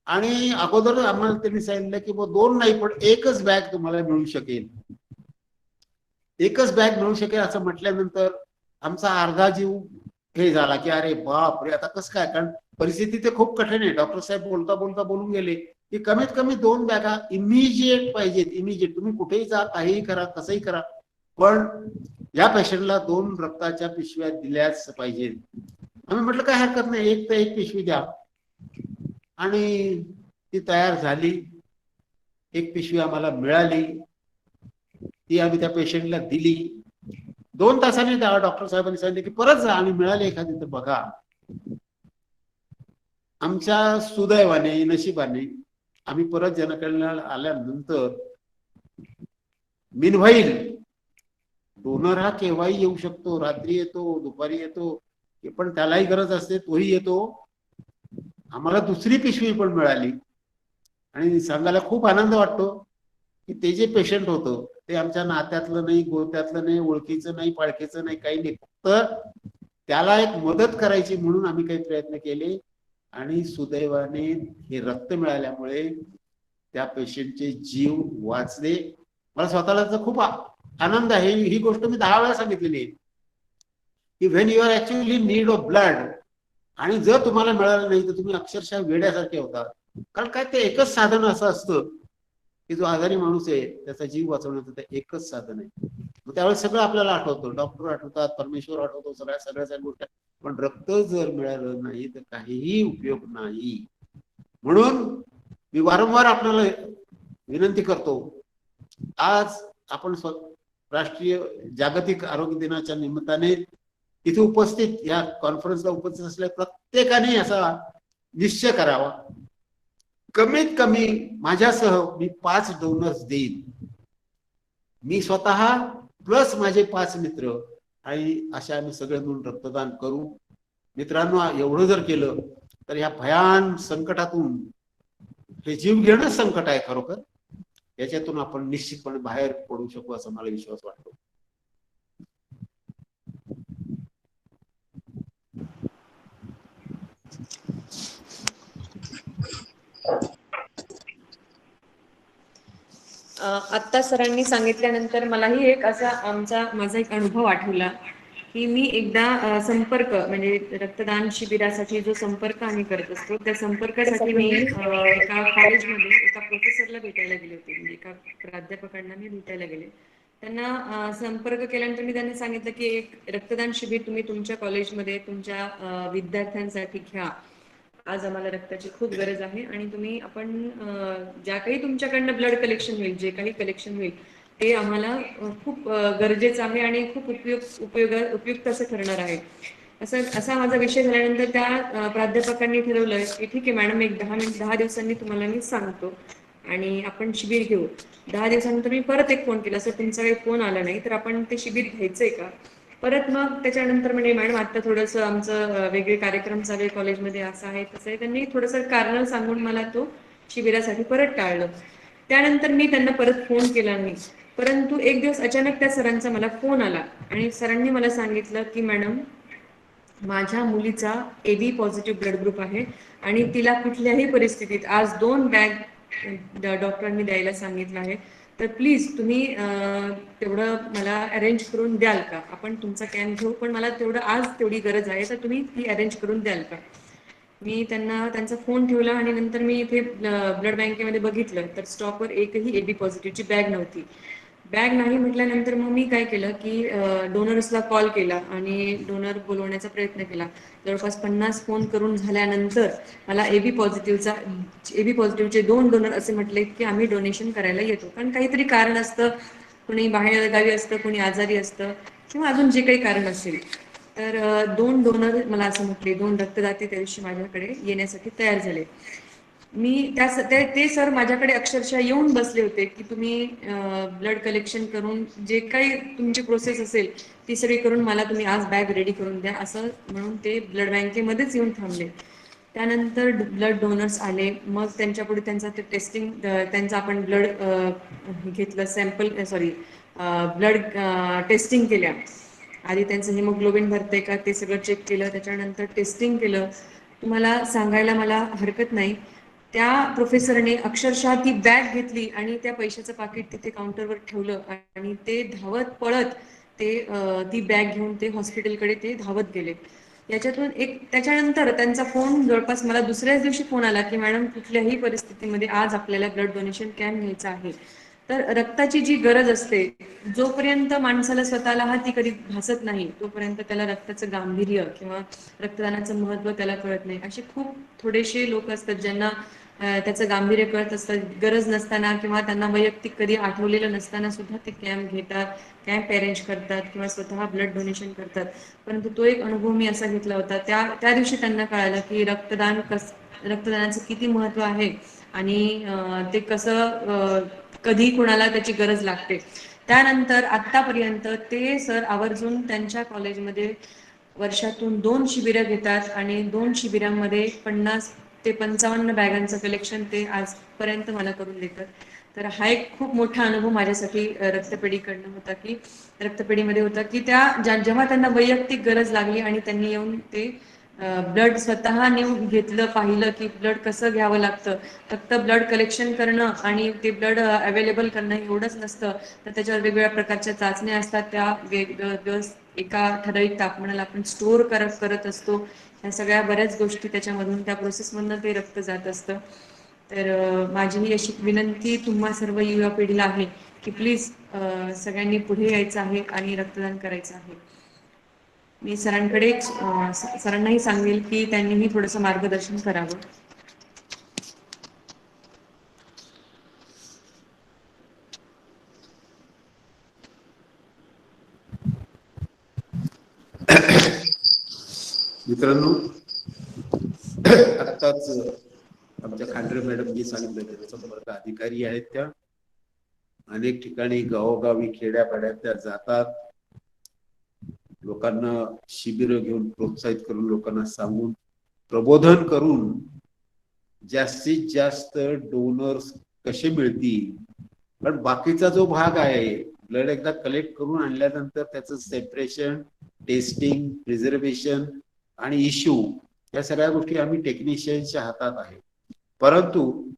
Speaker 5: आणि अगोदर आम्हाला त्यांनी सांगितलं की 2 नाही पण 1च बॅग तुम्हाला मिळू शकेल, 1च बॅग मिळू शकेल असं म्हटल्यानंतर आमचा अर्धा जीव हे झाला की अरे बाप रे, आता कसं काय, कारण परिस्थिती ते खूप कठीण आहे. डॉक्टर साहेब बोलता बोलता बोलून गेले की कमीत कमी 2 बॅगा इमिजिएट पाहिजेत, इमिजिएट. तुम्ही कुठेही जा, काहीही करा, कसंही करा, पण या पेशंटला 2 रक्ताच्या पिशव्या दिल्याच पाहिजेत. आम्ही म्हटलं काय हरकत नाही, 1 तर 1 पिशवी द्या. आणि ती तयार झाली, 1 पिशवी आम्हाला मिळाली, ती आम्ही त्या पेशंटला दिली. 2 तासांनी त्या डॉक्टर साहेबांनी सांगितले की परत जा आणि मिळाली एखादी तर बघा. आमच्या सुदैवाने, नशिबाने आम्ही परत जनकल्याण आल्यानंतर मिनव्हाईल डोनर हा केव्हाही येऊ शकतो, रात्री येतो, दुपारी येतो, पण त्यालाही गरज असते, तोही येतो. आम्हाला दुसरी पिशवी पण मिळाली आणि सांगायला खूप आनंद वाटतो की ते जे पेशंट होतं ते आमच्या नात्यातलं नाही, गोत्यातलं नाही, ओळखीचं नाही, पाळखीचं नाही, काही नाही, फक्त त्याला एक मदत करायची म्हणून आम्ही काही प्रयत्न केले. आणि सुदैवाने हे रक्त मिळाल्यामुळे त्या पेशंटचे जीव वाचले. मला स्वतःला तर खूप आनंद आहे. ही गोष्ट मी 10 वेळा सांगितलेली आहे की when you are actually in need of blood, आणि जर तुम्हाला मिळालं नाही तर तुम्ही अक्षरशः वेड्यासारखे होता. कारण काय, ते एकच साधन असं असतं की जो आजारी माणूस आहे त्याचा जीव वाचवण्याचं ते एकच साधन आहे. त्यावेळेस सगळं आपल्याला आठवतं, डॉक्टर आठवतात, परमेश्वर आठवतो, सगळ्या गोष्टी. पण रक्त जर मिळालं नाही तर काहीही उपयोग नाही. म्हणून मी वारंवार आपल्याला विनंती करतो, आज आपण राष्ट्रीय जागतिक आरोग्य दिनाच्या निमित्ताने इथे उपस्थित, या कॉन्फरन्सला उपस्थित असलेल्या प्रत्येकाने असा निश्चय करावा, कमीत कमी माझ्यासह मी 5 डोनर्स देईन, मी स्वतः प्लस माझे 5 मित्र, आणि अशा आम्ही सगळे मिळून रक्तदान करू. मित्रांनो, एवढं जर केलं तर या भयान संकटातून, हे जीव घेणं संकट आहे खरोखर, याच्यातून आपण निश्चितपणे बाहेर पडू शकू असं मला विश्वास वाटतो.
Speaker 4: आत्ता सरांनी सांगितल्यानंतर मलाही एक असा माझा एक अनुभव आठवला की मी एकदा संपर्क म्हणजे रक्तदान शिबिरासाठी जो संपर्क आम्ही करत असतो त्या संपर्कासाठी मी एका कॉलेजमध्ये एका प्रोफेसरला भेटायला गेले होते, म्हणजे एका प्राध्यापकांना मी भेटायला गेले. त्यांना संपर्क केल्यानंतर मी त्यांना सांगितलं की एक रक्तदान शिबिर तुम्ही तुमच्या कॉलेजमध्ये तुमच्या विद्यार्थ्यांसाठी घ्या. आज आम्हाला रक्ताची खूप गरज आहे आणि तुम्ही ज्या काही तुमच्याकडनं ब्लड कलेक्शन होईल, जे काही कलेक्शन होईल ते आम्हाला खूप गरजेचं आहे आणि खूप उपयुक्त असं ठरणार आहे. असा माझा विषय झाल्यानंतर त्या प्राध्यापकांनी ठरवलं की ठीक आहे मॅडम, एक 10 दिवसांनी तुम्हाला मी सांगतो आणि आपण शिबिर घेऊ. 10 दिवसानंतर मी परत एक फोन केला, सर तुमचा काही फोन आला नाही, तर आपण ते शिबिर घ्यायचंय का? परत मग त्याच्यानंतर म्हणजे मॅडम आता थोडंसं आमचं वेगळे कार्यक्रम चालू आहे कॉलेजमध्ये, असं आहे तसं आहे. त्यांनी थोडंसं कारण सांगून मला तो शिबिरासाठी परत टाळलं. त्यानंतर मी त्यांना परत फोन केला नाही. परंतु एक दिवस अचानक त्या सरांचा मला फोन आला आणि सरांनी मला सांगितलं की मॅडम, माझ्या मुलीचा AB पॉझिटिव्ह ब्लड ग्रुप आहे आणि तिला कुठल्याही परिस्थितीत आज 2 बॅग डॉक्टरांनी द्यायला सांगितलं आहे. तर प्लीज तुम्ही तेवढं मला अरेंज करून द्याल का? आपण तुमचा कॅम्प घेऊ, पण मला आज तेवढी गरज आहे, तर तुम्ही ती अरेंज करून द्याल का? मी त्यांचा फोन ठेवला आणि नंतर मी इथे ब्लड बँकेमध्ये बघितलं तर स्टॉकवर एकही AB पॉझिटिव्हची बॅग नव्हती. बॅग नाही म्हटल्यानंतर मग मी काय केलं की डोनर्सला कॉल केला आणि डोनर बोलवण्याचा प्रयत्न केला. जवळपास 50 फोन करून झाल्यानंतर मला AB पॉझिटिव्हचे 2 डोनर असे म्हटले की आम्ही डोनेशन करायला येतो. कारण काहीतरी कारण असतं, कुणी बाहेर गावी असतं, कुणी आजारी असतं किंवा अजून जे काही कारण असेल. तर 2 डोनर मला असं म्हटले, 2 रक्तदाते त्या दिवशी माझ्याकडे येण्यासाठी तयार झाले. ते सर माझ्याकडे अक्षरशः येऊन बसले होते की तुम्ही ब्लड कलेक्शन करून जे काही तुमची प्रोसेस असेल ती सगळी करून मला तुम्ही आज बॅग रेडी करून द्या, असं म्हणून ते ब्लड बँकेमध्येच येऊन थांबले. त्यानंतर ब्लड डोनर्स आले. मग त्यांच्यापुढे त्यांचा आपण ब्लड घेतलं, ब्लड टेस्टिंग केल्या. आधी त्यांचं हिमोग्लोबिन भरते का ते सगळं चेक केलं, त्याच्यानंतर टेस्टिंग केलं. तुम्हाला सांगायला मला हरकत नाही, त्या प्रोफेसरने अक्षरशः ती बॅग घेतली आणि त्या पैशाचं पाकिट तिथे काउंटरवर ठेवलं आणि ते धावत पळत ती बॅग घेऊन ते हॉस्पिटलकडे ते धावत गेले. त्याच्यानंतर त्यांचा फोन जवळपास मला दुसऱ्याच दिवशी फोन आला की मॅडम, कुठल्याही परिस्थितीमध्ये आज आपल्याला ब्लड डोनेशन कॅम्प घ्यायचा आहे. तर रक्ताची जी गरज असते, जोपर्यंत माणसाला स्वतःला ती कधी भासत नाही तोपर्यंत त्याला रक्ताचं गांभीर्य किंवा रक्तदानाचं महत्त्व त्याला कळत नाही. असे खूप थोडेसे लोक असतात ज्यांना त्याचं गांभीर्य कळत असतं. गरज नसताना किंवा त्यांना वैयक्तिक कधी आठवलेलं नसताना सुद्धा ते कॅम्प घेतात, कॅम्प अरेंज करतात किंवा स्वतः ब्लड डोनेशन करतात. परंतु तो एक अनुभव मी असा घेतला होता. त्या दिवशी त्यांना कळालं की रक्तदानाचं किती महत्त्व आहे आणि ते कसं कधी कोणाला त्याची गरज लागते. त्यानंतर आतापर्यंत ते सर आवर्जून त्यांच्या कॉलेजमध्ये वर्षातून 2 शिबिरं घेतात आणि 2 शिबिरांमध्ये 50 ते 55 बॅगांचं कलेक्शन ते आजपर्यंत मला करून देतात. तर हा एक खूप मोठा अनुभव माझ्यासाठी रक्तपेढीकडनं होता की रक्तपेढीमध्ये होता की जेव्हा त्यांना वैयक्तिक गरज लागली आणि त्यांनी येऊन ते ब्लड स्वतः नेऊन घेतलं, पाहिलं की ब्लड कसं घ्यावं लागतं. फक्त ब्लड कलेक्शन करणं आणि ते ब्लड अवेलेबल करणं एवढंच नसतं, तर त्याच्यावर वेगवेगळ्या प्रकारच्या चाचण्या असतात. त्या एका ठराविक तापमानाला आपण स्टोअर करत असतो. ह्या सगळ्या बऱ्याच गोष्टी त्याच्यामधून त्या प्रोसेसमधून ते रक्त जात असतं. तर माझी ही अशी विनंती तुम्हा सर्व युवा पिढीला आहे की प्लीज सगळ्यांनी पुढे यायचं आहे आणि रक्तदान करायचं आहे. मी सरांनाही सांगेल की त्यांनीही थोडंसं मार्गदर्शन करावं.
Speaker 5: मित्रांनो, आत्ताच आमच्या खांडरे मॅडम जी सांगितलं जनसंपर्क अधिकारी आहेत, त्या अनेक ठिकाणी गावोगावी खेड्यापाड्यात त्या जातात, लोकांना शिबिरं घेऊन प्रोत्साहित करून लोकांना सांगून प्रबोधन करून जास्तीत जास्त डोनर्स कसे मिळतील. पण बाकीचा जो भाग आहे, ब्लड एकदा कलेक्ट करून आणल्यानंतर त्याचं सेपरेशन, टेस्टिंग, प्रिझर्वेशन आणि इश्यू, या सगळ्या गोष्टी आम्ही टेक्निशियनच्या हातात आहे. परंतु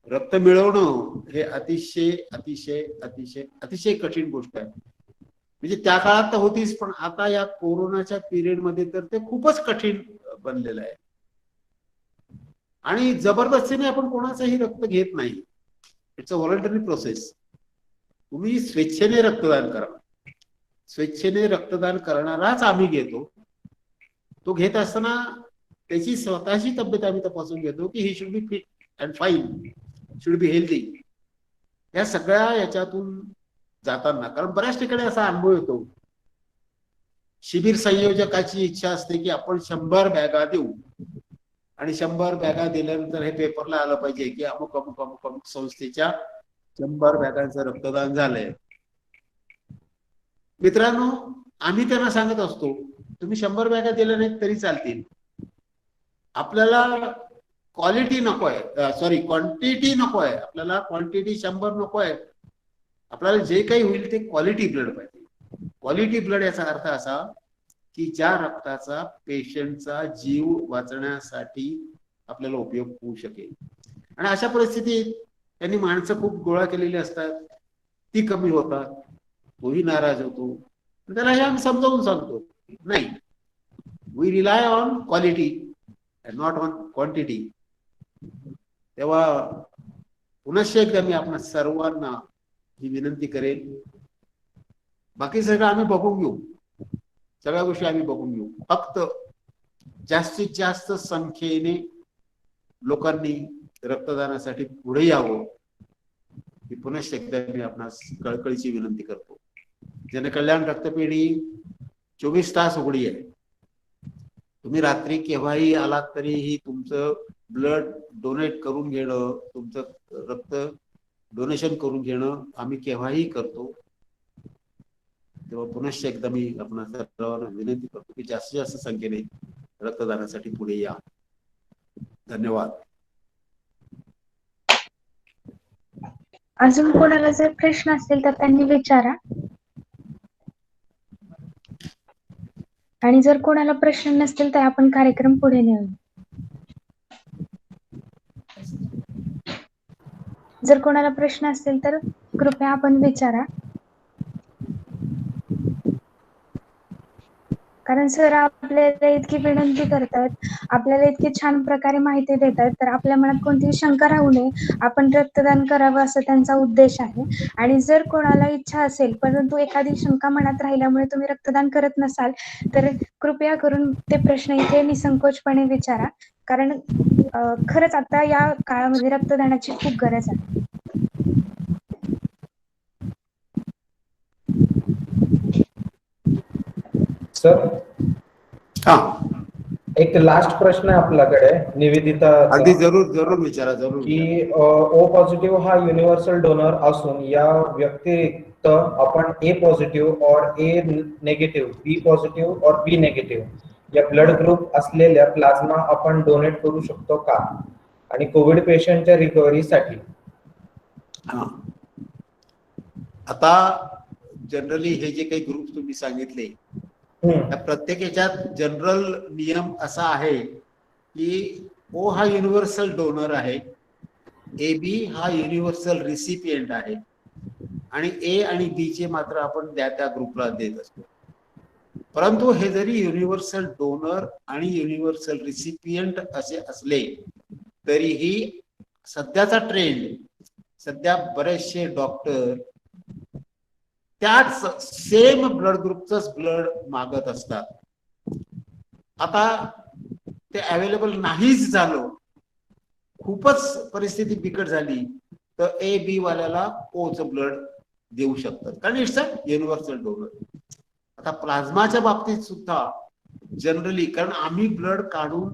Speaker 5: रक्त मिळवणं हे अतिशय अतिशय अतिशय अतिशय कठीण गोष्ट आहे. म्हणजे त्या काळात तर होतीच, पण आता या कोरोनाच्या पिरियड मध्ये तर ते खूपच कठीण बनलेलं आहे. आणि जबरदस्तीने आपण कोणाचंही रक्त घेत नाही. It's a voluntary process. तुम्ही स्वेच्छेने रक्तदान करा. स्वेच्छेने रक्तदान करणाराच आम्ही घेतो. तो घेत असताना त्याची स्वतःची तब्येत आम्ही तपासून घेतो की he should be fit and fine, should be healthy. या सगळ्या याच्यातून जाताना, कारण बऱ्याच ठिकाणी असा अनुभव येतो, शिबिर संयोजकाची इच्छा असते की आपण 100 बॅगा देऊ आणि 100 बॅगा दिल्यानंतर हे पेपरला आलं पाहिजे की अमुक अमुक अमुक अमुक संस्थेच्या 100 बॅगांचं रक्तदान झालंय. मित्रांनो, आम्ही त्यांना सांगत असतो तुम्ही 100 बॅगा दिल्या नाहीत तरी चालतील, आपल्याला क्वालिटी नको आहे, सॉरी क्वांटिटी नको आहे, आपल्याला क्वांटिटी 100 नको आहे, आपल्याला जे काही होईल ते क्वालिटी ब्लड पाहिजे. क्वालिटी ब्लड याचा अर्थ असा की ज्या रक्ताचा पेशंटचा जीव वाचण्यासाठी आपल्याला उपयोग होऊ शकेल. आणि अशा परिस्थितीत त्यांनी माणसं खूप गोळा केलेली असतात, ती कमी होतात, तोही नाराज होतो. त्याला हे आम्ही समजावून सांगतो, नाही, we rely on quality and not on quantity. तेव्हा पुनश्च एकदा मी आपणा सर्वांना ही विनंती करेन, बाकी सगळं आम्ही बघून घेऊ, सगळ्या गोष्टी आम्ही बघून घेऊ, फक्त जास्तीत जास्त संख्येने लोकांनी रक्तदानासाठी पुढे यावं ही पुनश्च एकदा मी आपणास कळकळीची विनंती करतो. जनकल्याण रक्तपेढी 24 तास उघडी आहे. तुम्ही रात्री केव्हाही आलात तरीही तुमचं ब्लड डोनेट करून घेणं, तुमचं रक्त डोनेशन करून घेणं आम्ही केव्हाही करतो. तेव्हा पुनश्च एकदा मी आपणा सर्वांना विनंती करतो की जास्तीत जास्त संख्येने रक्तदानासाठी पुढे या. धन्यवाद.
Speaker 1: अजून कोणाला जर प्रश्न असतील तर त्यांनी विचारा, आणि जर कोणाला प्रश्न नसतील तर आपण कार्यक्रम पुढे नेऊ. जर कोणाला प्रश्न असतील तर कृपया आपण विचारा, कारण सर आपल्याला इतकी विनंती करतात, आपल्याला इतकी छान प्रकारे माहिती देतात, तर आपल्या मनात कोणतीही शंका राहू नये, आपण रक्तदान करावं असं त्यांचा उद्देश आहे. आणि जर कोणाला इच्छा असेल परंतु एखादी शंका मनात राहिल्यामुळे तुम्ही रक्तदान करत नसाल तर कृपया करून ते प्रश्न इथे निसंकोचपणे विचारा, कारण खरंच आता या काळामध्ये रक्तदानाची खूप गरज आहे.
Speaker 3: सर,
Speaker 5: हा,
Speaker 3: एक लास्ट प्रश्न आहे आपल्याकडे निवेदिता.
Speaker 5: अगदी जरूर जरूर विचारा, जरूर.
Speaker 3: की ओ पॉझिटिव्ह हा युनिव्हर्सल डोनर असून या व्यतिरिक्त आपण ए पॉझिटिव्ह और ए नेगेटिव्ह, बी पॉझिटिव्ह और बी नेगेटिव्ह या ब्लड ग्रुप असलेल्या प्लाझ्मा आपण डोनेट करू शकतो का, आणि कोविड पेशंटच्या रिकव्हरीसाठी?
Speaker 5: हा, आता जनरली हे जे काही ग्रुप तुम्ही सांगितले त्या प्रत्येक याच्यात जनरल नियम असा आहे की ओ हा युनिव्हर्सल डोनर आहे, ए बी हा युनिव्हर्सल रिसिपियंट आहे, आणि ए आणि बी चे मात्र आपण त्या ग्रुपला देत असतो. परंतु हे जरी युनिव्हर्सल डोनर आणि युनिव्हर्सल रिसिपियंट असे असले तरीही सध्याचा ट्रेंड, सध्या बरेचसे डॉक्टर त्याच सेम ब्लड ग्रुपच ब्लड मागत असतात. आता ते अवेलेबल नाहीच झालं, खूपच परिस्थिती बिकट झाली तर ए बी वाल्याला ओच ब्लड देऊ शकतात, कारण इट्स अ युनिव्हर्सल डोनर. आता प्लाझ्माच्या बाबतीत सुद्धा जनरली, कारण आम्ही ब्लड काढून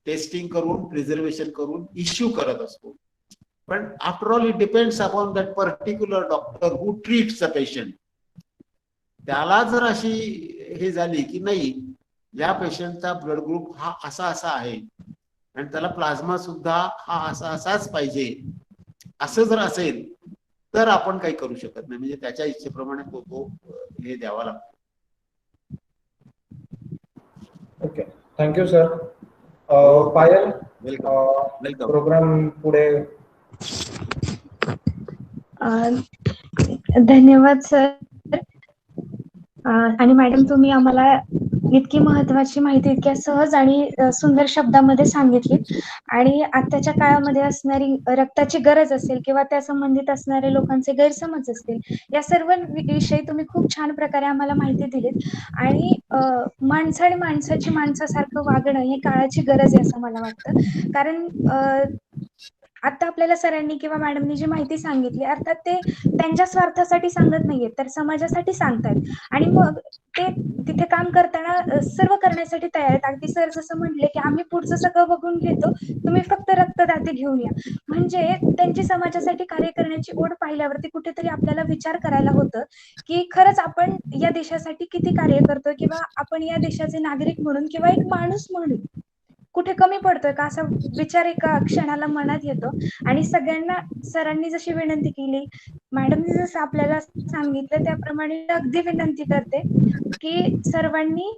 Speaker 5: टेस्टिंग करून प्रिझर्वेशन करून इश्यू करत असतो, पण after all it depends upon that particular doctor who treats a patient. त्याला जर अशी हे झाली की नाही या पेशंटचा ब्लड ग्रुप हा असा असा आहे आणि त्याला प्लाझ्मा सुद्धा हा असा असाच पाहिजे, असं जर असेल तर आपण काही करू शकत नाही, म्हणजे त्याच्या इच्छेप्रमाणे तो हे द्यावा लागतो.
Speaker 3: Okay, thank you sir. Payal,
Speaker 5: welcome.
Speaker 3: Programme पुढे.
Speaker 1: धन्यवाद सर. आणि मॅडम, तुम्ही आम्हाला इतकी महत्वाची माहिती इतक्या सहज आणि सुंदर शब्दामध्ये सांगितली. आणि आताच्या काळामध्ये असणारी रक्ताची गरज असेल किंवा त्या संबंधित असणारे लोकांचे गैरसमज असतील, या सर्व विषयी तुम्ही खूप छान प्रकारे आम्हाला माहिती दिलीत. आणि माणसं आणि माणसाची माणसासारखं वागणं ही काळाची गरज आहे असं मला वाटतं. कारण आता आपल्याला सरांनी किंवा मॅडमनी जी माहिती सांगितली, अर्थात ते त्यांच्या स्वार्थासाठी सांगत नाहीये, तर समाजासाठी सांगतात. आणि मग ते तिथे काम करताना सर्व करण्यासाठी तयार आहेत. अगदी सर जसं म्हटले की आम्ही पुढचं सगळं बघून घेतो, तुम्ही फक्त रक्तदाते घेऊन या. म्हणजे त्यांची समाजासाठी कार्य करण्याची ओढ पाहिल्यावरती कुठेतरी आपल्याला विचार करायला होतं की खरंच आपण या देशासाठी किती कार्य करतोय, किंवा आपण या देशाचे नागरिक म्हणून किंवा एक माणूस म्हणून कुठे कमी पडतोय का, असा विचार एका क्षणाला मनात येतो. आणि सगळ्यांना सरांनी जशी विनंती केली, मॅडमनी जसं आपल्याला सांगितलं, त्याप्रमाणे अगदी विनंती करते की सर्वांनी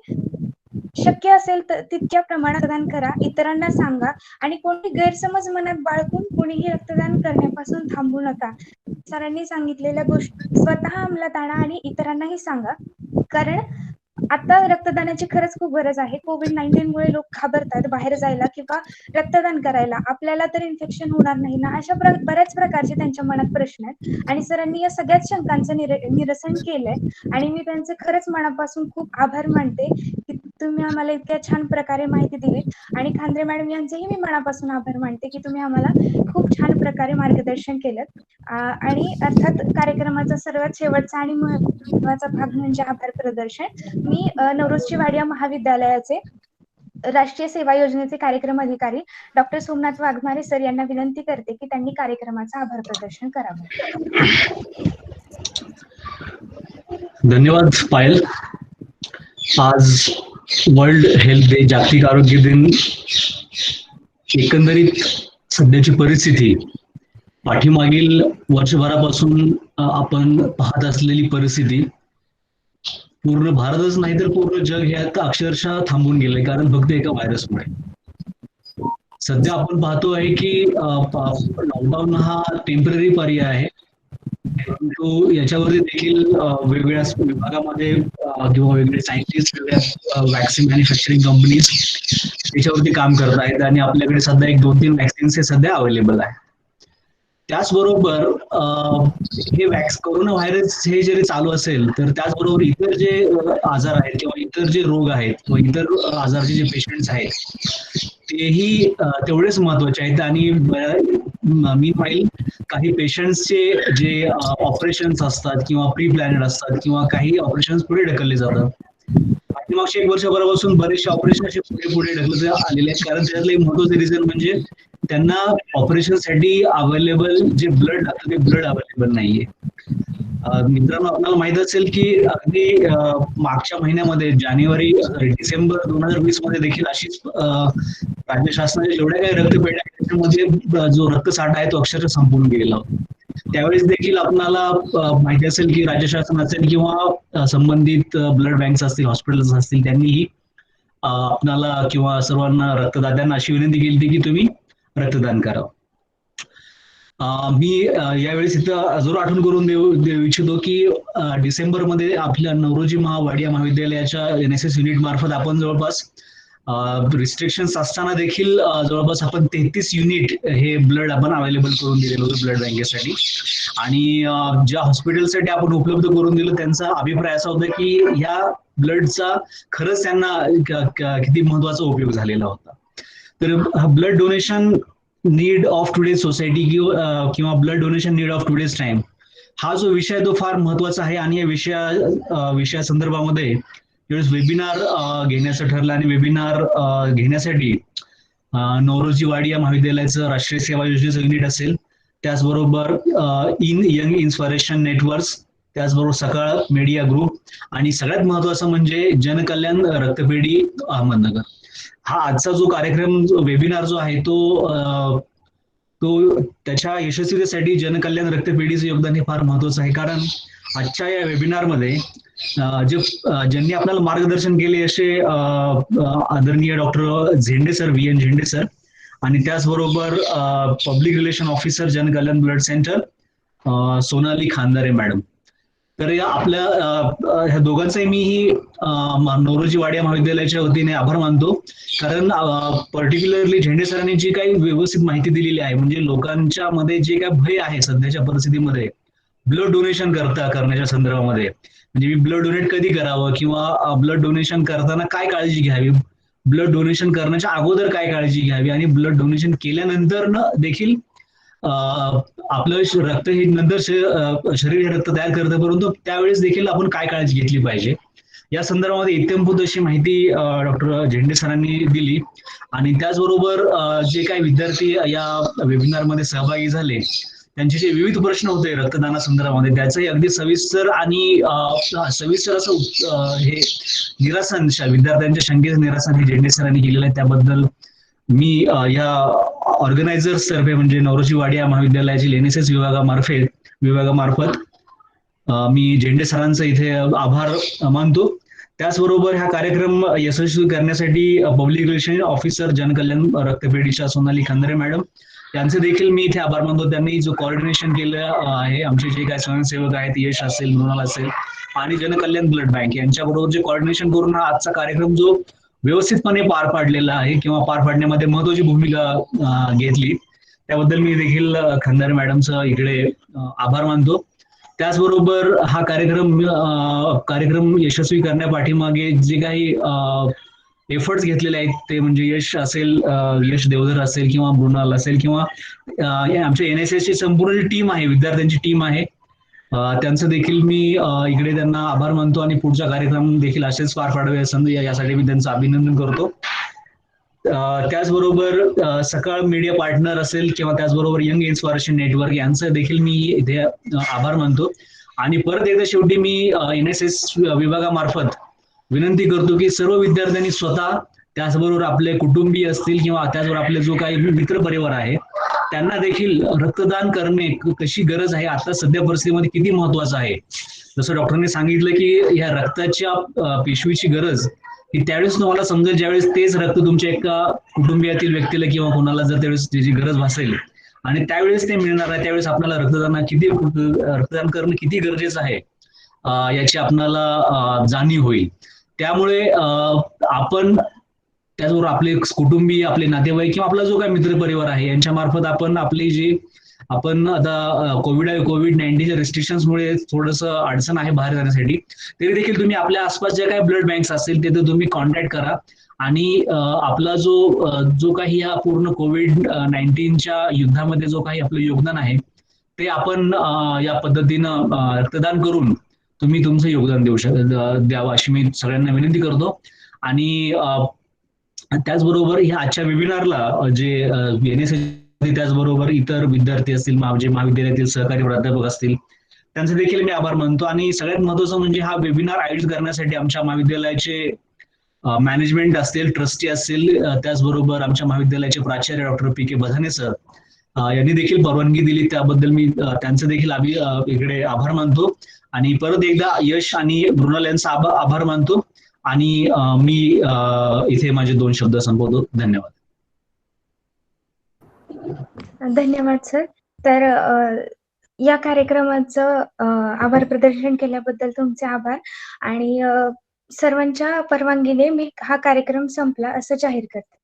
Speaker 1: शक्य असेल तर तितक्या प्रमाणात रक्तदान करा, इतरांना सांगा. आणि कोणी गैरसमज मनात बाळगून कोणीही रक्तदान करण्यापासून थांबू नका. सरांनी सांगितलेल्या गोष्टी स्वतः अंमलात आणा आणि इतरांनाही सांगा. कारण आता रक्तदानाची खरंच खूप गरज आहे. कोविड-19 मुळे लोक घाबरतात बाहेर जायला किंवा रक्तदान करायला. आपल्याला तर इन्फेक्शन होणार नाही ना, अशा बऱ्याच प्रकारचे त्यांच्या मनात प्रश्न आहेत. आणि सरांनी या सगळ्याच शंकांचं निरसन केलंय. आणि मी त्यांचे खरंच मनापासून खूप आभार मानते की तुम्ही आम्हाला इतक्या छान प्रकारे माहिती दिली. आणि खांद्रे मॅडम यांचेही मी मनापासून आभार मानते की तुम्ही आम्हाला खूप छान प्रकारे मार्गदर्शन केलं. आणि अर्थात कार्यक्रमाचा सर्वात शेवटचा आणि महत्वाचा भाग म्हणजे आभार प्रदर्शन. मी नवरोजची वाडिया महाविद्यालयाचे राष्ट्रीय सेवा योजनेचे कार्यक्रम अधिकारी डॉक्टर सोमनाथ वाघमारे सर यांना विनंती करते की त्यांनी कार्यक्रमाचं आभार प्रदर्शन करावं.
Speaker 8: धन्यवाद पायल. आज वर्ल्ड हेल्थ डे, जागतिक आरोग्य दिन, एकंदरीत सध्याची परिस्थिती, पाठीमागील वर्षभरापासून आपण पाहत असलेली परिस्थिती, पूर्ण भारतच नाही तर पूर्ण जग ह्यात अक्षरशः थांबून गेले, कारण फक्त एका व्हायरसमुळे. सध्या आपण पाहतो आहे की लॉकडाऊन हा टेम्पररी पर्याय आहे, परंतु याच्यावरती देखील वेगवेगळ्या विभागामध्ये किंवा वेगवेगळे सायंटिस्ट, वॅक्सिन मॅन्युफॅक्चरिंग कंपनीज त्याच्यावरती काम करत आहेत. आणि आपल्याकडे सध्या 1-2-3 वॅक्सिन्स हे सध्या अवेलेबल आहे. त्याचबरोबर हे कोरोना व्हायरस हे जरी चालू असेल, तर त्याचबरोबर इतर जे आजार आहेत किंवा इतर जे रोग आहेत किंवा इतर आजारचे जे पेशंट्स आहेत तेही तेवढेच महत्वाचे आहेत. आणि मी पाहिल काही पेशंट्सचे जे ऑपरेशन्स असतात किंवा प्री प्लॅनेड असतात किंवा काही ऑपरेशन्स पुढे ढकलले जातात. पाठीमागच्या 1 वर्षभरापासून बरेचसे ऑपरेशन असे पुढे ढकलले आलेले आहेत, कारण त्यातलं एक महत्वाचं रिझन म्हणजे त्यांना ऑपरेशनसाठी अवेलेबल जे ब्लड लागतं ते ब्लड अवेलेबल नाहीये. मित्रांनो, आपल्याला माहित असेल की अगदी मागच्या महिन्यामध्ये डिसेंबर 2020 मध्ये देखील अशीच राज्य शासनाच्या जेवढ्या काही रक्तपेढ्या त्याच्यामध्ये जो रक्तसाठा आहे तो अक्षरशः संपून गेला होता. त्यावेळेस देखील आपल्याला माहिती असेल की राज्य शासन असेल किंवा संबंधित ब्लड बँक्स असतील, हॉस्पिटल्स असतील, त्यांनीही आपल्याला किंवा सर्वांना रक्तदात्यांना अशी विनंती केली होती की तुम्ही रक्तदान करावं. मी यावेळेस इथं जरूर आठवण करून देऊ इच्छितो की डिसेंबरमध्ये आपल्या नवरोजी वाडिया महाविद्यालयाच्या NSS युनिट मार्फत आपण जवळपास रिस्ट्रिक्शन्स असताना देखील जवळपास आपण 33 युनिट हे ब्लड आपण अवेलेबल करून दिलेलं होतं ब्लड बँकेसाठी. आणि ज्या हॉस्पिटलसाठी आपण उपलब्ध करून दिलं त्यांचा अभिप्राय असा होता की ह्या ब्लडचा खरंच त्यांना किती महत्वाचा उपयोग झालेला होता. तर blood donation need of today's society किंवा blood donation need of today's time हा जो विषय तो फार महत्वाचा आहे. आणि या विषया संदर्भामध्ये ज्यावेळेस वेबिनार घेण्याचं ठरलं आणि वेबिनार घेण्यासाठी नवरोजी वाडिया महाविद्यालयाचं राष्ट्रीय सेवा योजनेचं युनिट असेल, त्याचबरोबर यंग इन्स्पिरेशन नेटवर्क्स, त्याचबरोबर सकाळ मीडिया ग्रुप आणि सगळ्यात महत्वाचं म्हणजे जनकल्याण रक्तपेढी अहमदनगर, हा आजचा जो कार्यक्रम वेबिनार जो आहे तो त्याच्या यशस्वीतेसाठी जनकल्याण रक्तपेढीचं योगदान हे फार महत्वाचं आहे. कारण आजच्या या वेबिनारमध्ये ज्यांनी आपल्याला मार्गदर्शन केले असे आदरणीय डॉक्टर झेंडे सर, VN झेंडे सर, आणि त्याचबरोबर पब्लिक रिलेशन ऑफिसर जनकल्याण blood centre Sonali Khandare madam. तर या आपल्या ह्या दोघांचाही मी ही नवरोजी वाडिया महाविद्यालयाच्या वतीने आभार मानतो. कारण पर्टिक्युलरली झेंडे सरांनी जी काही व्यवस्थित माहिती दिलेली आहे, म्हणजे लोकांच्या मध्ये जे काही भय आहे सध्याच्या परिस्थितीमध्ये ब्लड डोनेशन करण्याच्या संदर्भामध्ये, म्हणजे मी ब्लड डोनेट कधी करावं किंवा ब्लड डोनेशन करताना काय काळजी घ्यावी, ब्लड डोनेशन करण्याच्या अगोदर काय काळजी घ्यावी आणि ब्लड डोनेशन केल्यानंतर देखील आपलं रक्त हे नंतर शरीर हे रक्त तयार करतं, परंतु त्यावेळेस देखील आपण काय काळजी घेतली पाहिजे या संदर्भामध्ये इत्यंभूत अशी माहिती डॉक्टर झेंडे सरांनी दिली. आणि त्याचबरोबर जे काही विद्यार्थी या वेबिनारमध्ये सहभागी झाले त्यांचे जे विविध प्रश्न होते रक्तदाना संदर्भामध्ये त्याचंही अगदी सविस्तर आणि सविस्तर असं हे निरासन विद्यार्थ्यांच्या शंकेचं निरासन हे झेंडे सरांनी केलेलं आहे. त्याबद्दल मी या ऑर्गनायझर्स तर्फे म्हणजे नवरोजी वाडिया महाविद्यालयातील NSS विभागामार्फत मी झेंडे सरांचा इथे आभार मानतो. त्याचबरोबर हा कार्यक्रम यशस्वी करण्यासाठी पब्लिक रिलेशन ऑफिसर जनकल्याण रक्तपेढीच्या सोनाली खंद्रे मॅडम यांचे देखील मी इथे आभार मानतो. त्यांनी जो कोऑर्डिनेशन केलं आहे, आमचे जे काही स्वयंसेवक आहेत, यश असेल, मृणाल असेल आणि जनकल्याण ब्लड बँक यांच्याबरोबर जे कोऑर्डिनेशन करून हा आजचा कार्यक्रम जो व्यवस्थितपणे पार पाडलेला आहे किंवा पार पाडण्यामध्ये महत्वाची भूमिका घेतली त्याबद्दल मी देखील खंदारे मॅडमचं इकडे आभार मानतो. त्याचबरोबर हा कार्यक्रम यशस्वी करण्यापाठीमागे जे काही एफर्ट्स घेतलेले आहेत ते म्हणजे यश देवधर असेल किंवा मृणाल असेल किंवा आमच्या NSS ची संपूर्ण टीम आहे, विद्यार्थ्यांची टीम आहे, त्यांचं देखील मी इकडे त्यांना आभार मानतो आणि पुढचा कार्यक्रम देखील असेच पार पाडावे यासाठी मी त्यांचं अभिनंदन करतो. त्याचबरोबर सकाळ मीडिया पार्टनर असेल किंवा त्याचबरोबर यंग इन्स्पिरेशन नेटवर्क यांचं देखील मी इथे आभार मानतो. आणि परत एकदा शेवटी मी NSS विभागामार्फत विनंती करतो की सर्व विद्यार्थ्यांनी स्वतः त्याचबरोबर आपले कुटुंबीय असतील किंवा त्याचबरोबर आपले जो काही मित्रपरिवार आहे त्यांना देखील रक्तदान करणे कशी गरज आहे, आता सध्या परिस्थितीमध्ये किती महत्वाचं आहे. जसं डॉक्टरांनी सांगितलं की या रक्ताच्या पिशवीची गरज ही त्यावेळेस तुम्हाला समजेल ज्यावेळेस तेच रक्त तुमच्या एका कुटुंबियातील व्यक्तीला किंवा कोणाला जर त्यावेळेस त्याची गरज भासेल आणि त्यावेळेस ते मिळणार आहे, त्यावेळेस आपल्याला रक्तदान करणं किती गरजेचं आहे याची आपल्याला जाणीव होईल. त्यामुळे आपण त्याचबरोबर आपले कुटुंबीय, आपले नातेवाईक किंवा आपला जो काही मित्रपरिवार आहे यांच्या मार्फत आपण आता कोविड-19च्या रिस्ट्रिक्शन्समुळे थोडंसं अडचण आहे बाहेर जाण्यासाठी, तरी देखील तुम्ही आपल्या आसपास ज्या काही ब्लड बँक्स असतील तिथे तुम्ही कॉन्टॅक्ट करा आणि आपला जो काही या पूर्ण कोविड-19च्या युद्धामध्ये जो काही आपलं योगदान आहे ते आपण या पद्धतीनं रक्तदान करून तुम्ही तुमचं योगदान द्यावं अशी मी सगळ्यांना विनंती करतो. आणि त्याचबरोबर ह्या आजच्या वेबिनारला जे NSS त्याचबरोबर इतर विद्यार्थी असतील, जे महाविद्यालयातील सहकारी प्राध्यापक असतील त्यांचे देखील मी आभार मानतो. आणि सगळ्यात महत्वाचं म्हणजे हा वेबिनार आयोजित करण्यासाठी आमच्या महाविद्यालयाचे मॅनेजमेंट असतील, ट्रस्टी असतील, त्याचबरोबर आमच्या महाविद्यालयाचे प्राचार्य डॉक्टर PK बधाने सर यांनी देखील परवानगी दिली, त्याबद्दल मी त्यांचे देखील इकडे आभार मानतो. आणि परत एकदा यश आणि मृणाल यांचा आभार मानतो आणि मी इथे माझे 2 शब्द संपवतो. धन्यवाद.
Speaker 1: धन्यवाद सर. तर या कार्यक्रमाचं आभार प्रदर्शन केल्याबद्दल तुमचे आभार आणि सर्वांच्या परवानगीने मी हा कार्यक्रम संपला असं जाहीर करते.